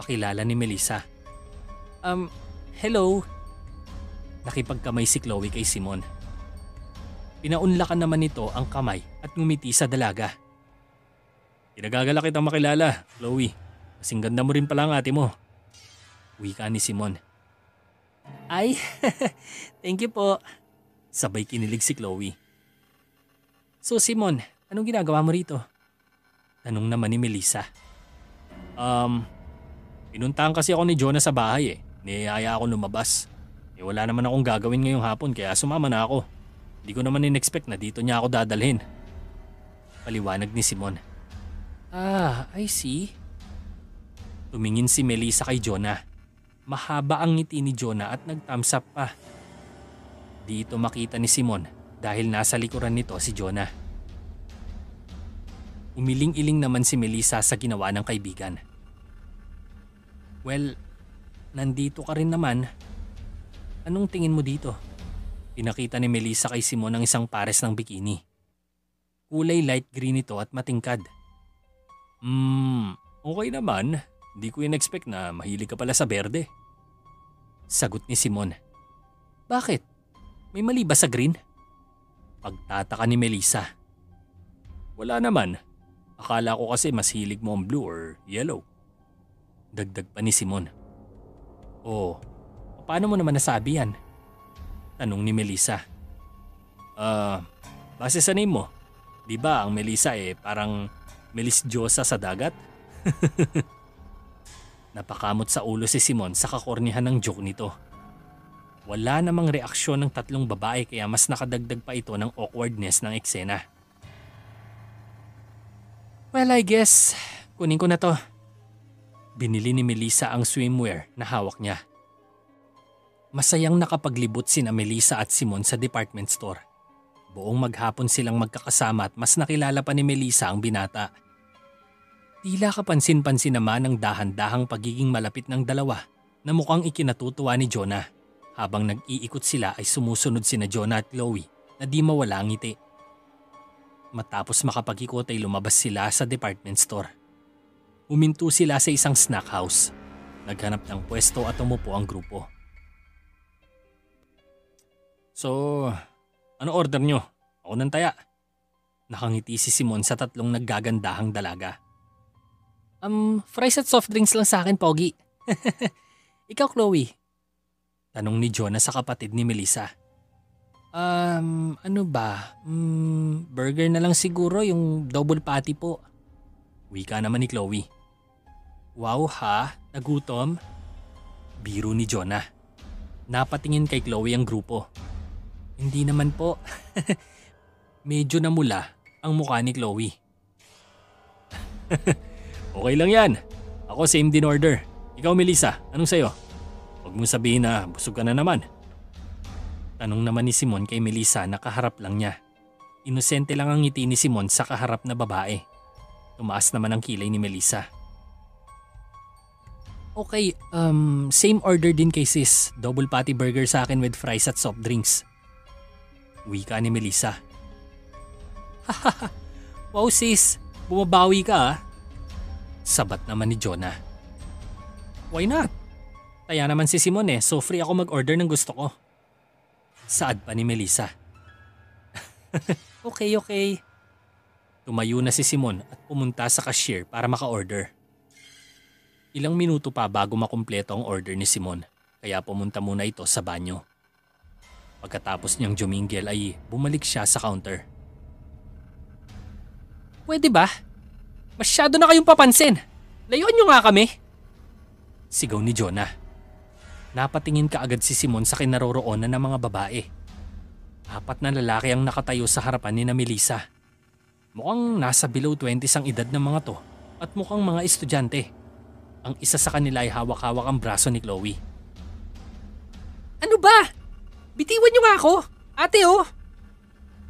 Pakilala ni Melissa. Hello. Nakipagkamay si Chloe kay Simon. Pinaunlakan naman nito ang kamay at ngumiti sa dalaga. Kinagagala kitang makilala, Chloe. Kasing ganda mo rin pala ang ate mo. Wika ni Simon. Ay, thank you po. Sabay kinilig si Chloe. So Simon, anong ginagawa mo rito? Tanong naman ni Melissa. Pinuntahan kasi ako ni Jonah sa bahay eh. Niyaya ako lumabas. Wala naman akong gagawin ngayong hapon kaya sumama na ako. Hindi ko naman in-expect na dito niya ako dadalhin. Paliwanag ni Simon. I see. Tumingin si Melissa kay Jonah. Mahaba ang ngiti ni Jonah at nag-thumbs up pa. Di ito makita ni Simon dahil nasa likuran nito si Jonah. Umiling-iling naman si Melissa sa ginawa ng kaibigan. Well, nandito ka rin naman. Anong tingin mo dito? Pinakita ni Melissa kay Simon ang isang pares ng bikini. Kulay light green ito at matingkad. Okay naman. Hindi ko in-expect na mahilig ka pala sa berde. Sagot ni Simon. Bakit? May mali ba sa green? Pagtataka ni Melissa. Wala naman. Akala ko kasi mas hilig mo ang blue or yellow. Dagdag pa ni Simon. Oh, paano mo naman nasabi yan? Tanong ni Melissa. Base sa name mo. Di ba ang Melissa parang Melis Diosa sa dagat? Napakamot sa ulo si Simon sa kakornihan ng joke nito. Wala namang reaksyon ng 3 babae kaya mas nakadagdag pa ito ng awkwardness ng eksena. Well, I guess kunin ko na to. Binili ni Melissa ang swimwear na hawak niya. Masayang nakapaglibot sina Melissa at Simon sa department store. Buong maghapon silang magkakasama at mas nakilala pa ni Melissa ang binata. Tila kapansin-pansin naman ang dahan-dahang pagiging malapit ng dalawa na mukhang ikinatutuwa ni Jonah. Habang nag-iikot sila ay sumusunod sina Jonah at Chloe na di mawala ang ngiti. Matapos makapag-ikot ay lumabas sila sa department store. Huminto sila sa isang snack house. Naghanap ng pwesto at umupo ang grupo. So, ano order nyo? Ako ng taya. Nakangiti si Simon sa 3 naggagandahang dalaga. Fries at soft drinks lang sa akin, Pogi. Ikaw, Chloe. Tanong ni Jonah sa kapatid ni Melissa. Ano ba? Burger na lang siguro, yung double patty po. Wika naman ni Chloe. Wow ha, nagutom? Biro ni Jonah. Napatingin kay Chloe ang grupo. Hindi naman po. Medyo namula ang mukha ni Chloe. Okay lang yan. Ako same din order. Ikaw Melissa, anong sayo? Huwag mong sabihin na busog ka na naman. Tanong naman ni Simon kay Melissa na kaharap lang niya. Inosente lang ang ngiti ni Simon sa kaharap na babae. Tumaas naman ang kilay ni Melissa. Okay, same order din kay sis. Double patty burger sa akin with fries at soft drinks. Wika ni Melissa. Wow sis, bumabawi ka ah. Sabat naman ni Jonah. Why not? Taya naman si Simon so free ako mag-order ng gusto ko. Saad pa ni Melissa. Okay. Tumayo na si Simon at pumunta sa cashier para maka-order. Ilang minuto pa bago makumpleto ang order ni Simon, kaya pumunta muna ito sa banyo. Pagkatapos niyang juminggel ay bumalik siya sa counter. Pwede ba? Masyado na kayong papansin. Layuan niyo nga kami. Sigaw ni Jonah. Napatingin kaagad si Simon sa kinaroroonan ng mga babae. 4 na lalaki ang nakatayo sa harapan ni na Melissa. Mukhang nasa below 20s ang edad ng mga to at mukhang mga estudyante. Ang isa sa kanila ay hawak-hawak ang braso ni Chloe. Ano ba? Bitiwan niyo nga ako. Ate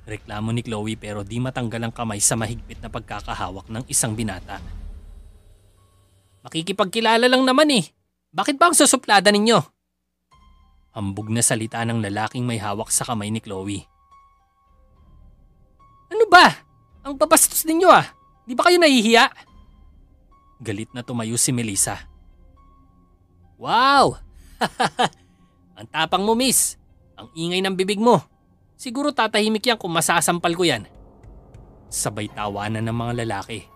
Reklamo ni Chloe pero di matanggal ang kamay sa mahigpit na pagkakahawak ng isang binata. Makikipagkilala lang naman Bakit ba ang susuplada ninyo? Hambog na salita ng lalaking may hawak sa kamay ni Chloe. Ano ba? Ang babastos ninyo Di ba kayo nahihiya? Galit na tumayo si Melissa. Wow! Ang tapang mo miss. Ang ingay ng bibig mo. Siguro tatahimik yan kung masasampal ko yan. Sabay tawanan ng mga lalaki.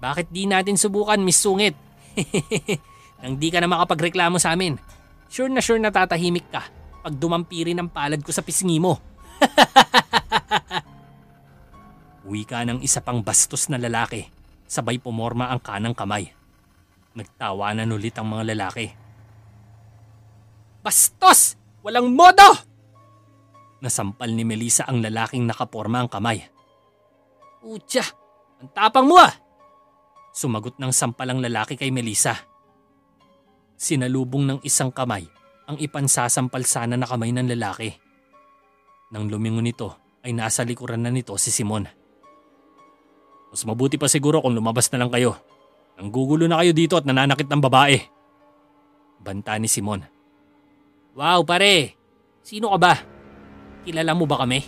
Bakit di natin subukan, Miss Sungit? Nang di ka na makapagreklamo sa amin. Sure na tatahimik ka pag dumampirin ang palad ko sa pisngi mo. Wika ng isa pang bastos na lalaki. Sabay pumorma ang kanang kamay. Nagtawanan ulit ang mga lalaki. Bastos! Walang modo! Nasampal ni Melissa ang lalaking nakaporma ang kamay. Utya! Ang tapang mo Sumagot ng sampalang lalaki kay Melissa. Sinalubong ng isang kamay ang ipansasampal sana na kamay ng lalaki. Nang lumingon nito ay nasa likuran na nito si Simon. Mas mabuti pa siguro kung lumabas na lang kayo. Nanggugulo na kayo dito at nananakit ng babae. Banta ni Simon. Wow pare! Sino ka ba? Kilala mo ba kami?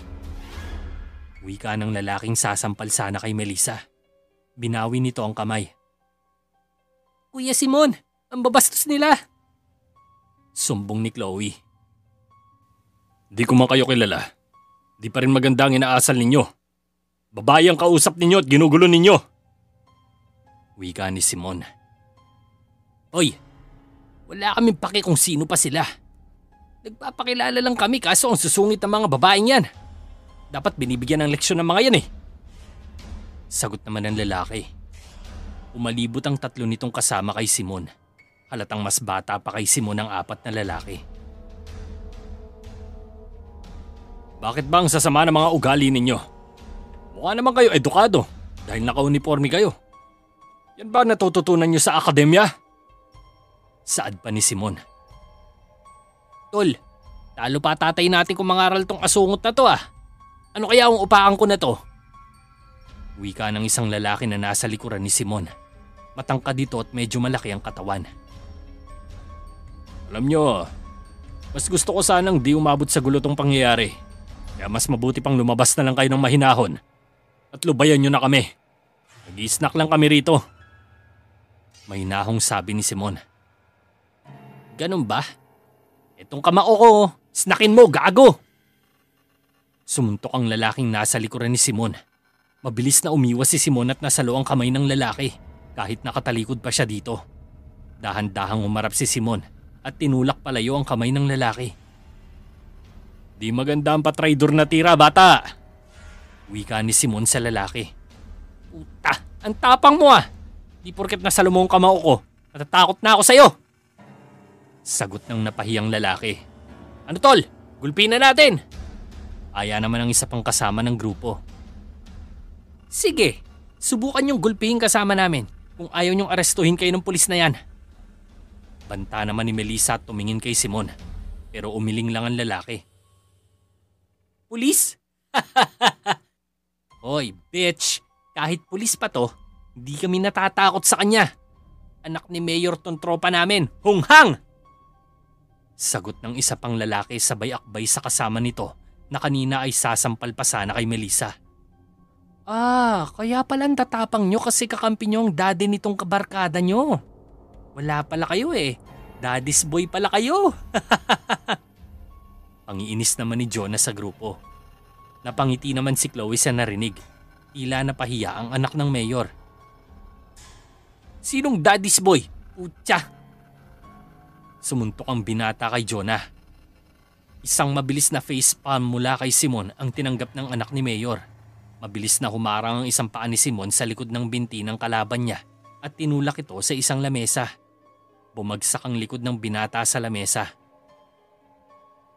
Wika ng lalaking sasampal sana kay Melissa. Binawi nito ang kamay. Kuya Simon, ang babastos nila. Sumbong ni Chloe. Di ko man kayo kilala. Di pa rin maganda ang inaasal ninyo. Babae ang kausap ninyo at ginugulo ninyo. Wika ni Simon. Oy, wala kaming paki kung sino pa sila. Nagpapakilala lang kami kaso ang susungit ng mga babaeng yan. Dapat binibigyan ng leksyon ng mga yan Sagot naman ng lalaki. Umalibot ang 3 nitong kasama kay Simon. Halatang mas bata pa kay Simon ang 4 na lalaki. Bakit ba ang sasama ng mga ugali ninyo? Mukha naman kayo edukado dahil naka-uniforme kayo. Yan ba natututunan nyo sa akademya? Saad pa ni Simon. Tol, talo pa tatay natin kung mangaral tong asungot na to Ano kaya ang upaan ko na to? Wika ng isang lalaki na nasa likuran ni Simon. Matangkad dito at medyo malaki ang katawan. Alam nyo, mas gusto ko sanang di umabot sa gulo tong pangyayari. Kaya mas mabuti pang lumabas na lang kayo ng mahinahon. At lubayan nyo na kami. Nag-i-snack lang kami rito. Mahinahong sabi ni Simon. Ganun ba? Itong kamao ko, snackin mo, gago! Sumuntok ang lalaking nasa likuran ni Simon. Mabilis na umiwas si Simon at nasalo ang kamay ng lalaki kahit nakatalikod pa siya dito. Dahan-dahang umarap si Simon at tinulak palayo ang kamay ng lalaki. Di maganda ang patraidor na tira, bata! Wika ni Simon sa lalaki. Puta, ang tapang mo Di porket nasalo mo ang kamao ko, natatakot na ako sa'yo! Sagot ng napahiyang lalaki. Ano tol? Gulpin na natin! Aya naman ang isa pang kasama ng grupo. Sige, subukan yung gulpihin kasama namin kung ayaw niyong arestuhin kayo ng pulis na yan. Banta naman ni Melissa at tumingin kay Simon pero umiling lang ang lalaki. Pulis? Hoy, bitch! Kahit pulis pa to, hindi kami natatakot sa kanya. Anak ni Mayor tong tropa namin, hunghang! Sagot ng isa pang lalaki sabay akbay sa kasama nito na kanina ay sasampal pa sana kay Melissa. Kaya pala ang tatapang nyo kasi kakampi nyo ang daddy nitong kabarkada nyo. Wala pala kayo eh. Daddy's boy pala kayo. Pangiinis naman ni Jonah sa grupo. Napangiti naman si Chloe sa narinig. Tila napahiya ang anak ng mayor. Sinong daddy's boy? Putya! Sumuntok ang binata kay Jonah. Isang mabilis na facepalm mula kay Simon ang tinanggap ng anak ni Mayor. Mabilis na humarang ang isang paa ni Simon sa likod ng binti ng kalaban niya at tinulak ito sa isang lamesa. Bumagsak ang likod ng binata sa lamesa.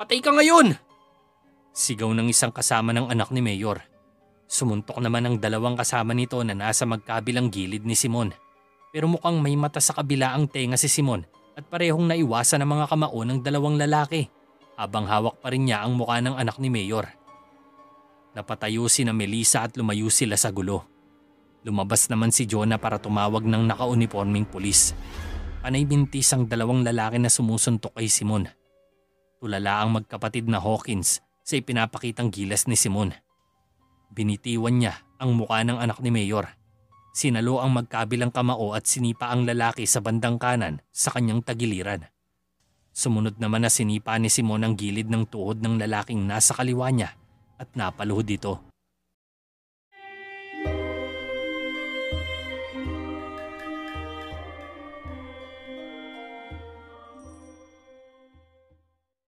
Patay ka ngayon! Sigaw ng isang kasama ng anak ni Mayor. Sumuntok naman ang dalawang kasama nito na nasa magkabilang gilid ni Simon. Pero mukhang may mata sa kabila ang tenga si Simon at parehong naiwasan ang mga kamao ng dalawang lalaki habang hawak pa rin niya ang mukha ng anak ni Mayor. Napatayo sina Melissa at lumayo sila sa gulo. Lumabas naman si Jonah para tumawag ng nakauniforming pulis. Panay bintis ang dalawang lalaki na sumusuntok kay Simon. Tulala ang magkapatid na Hawkins sa ipinapakitang gilas ni Simon. Binitiwan niya ang mukha ng anak ni Mayor. Sinalo ang magkabilang kamao at sinipa ang lalaki sa bandang kanan sa kanyang tagiliran. Sumunod naman na sinipa ni Simon ang gilid ng tuhod ng lalaking nasa kaliwa niya at napaluhod ito.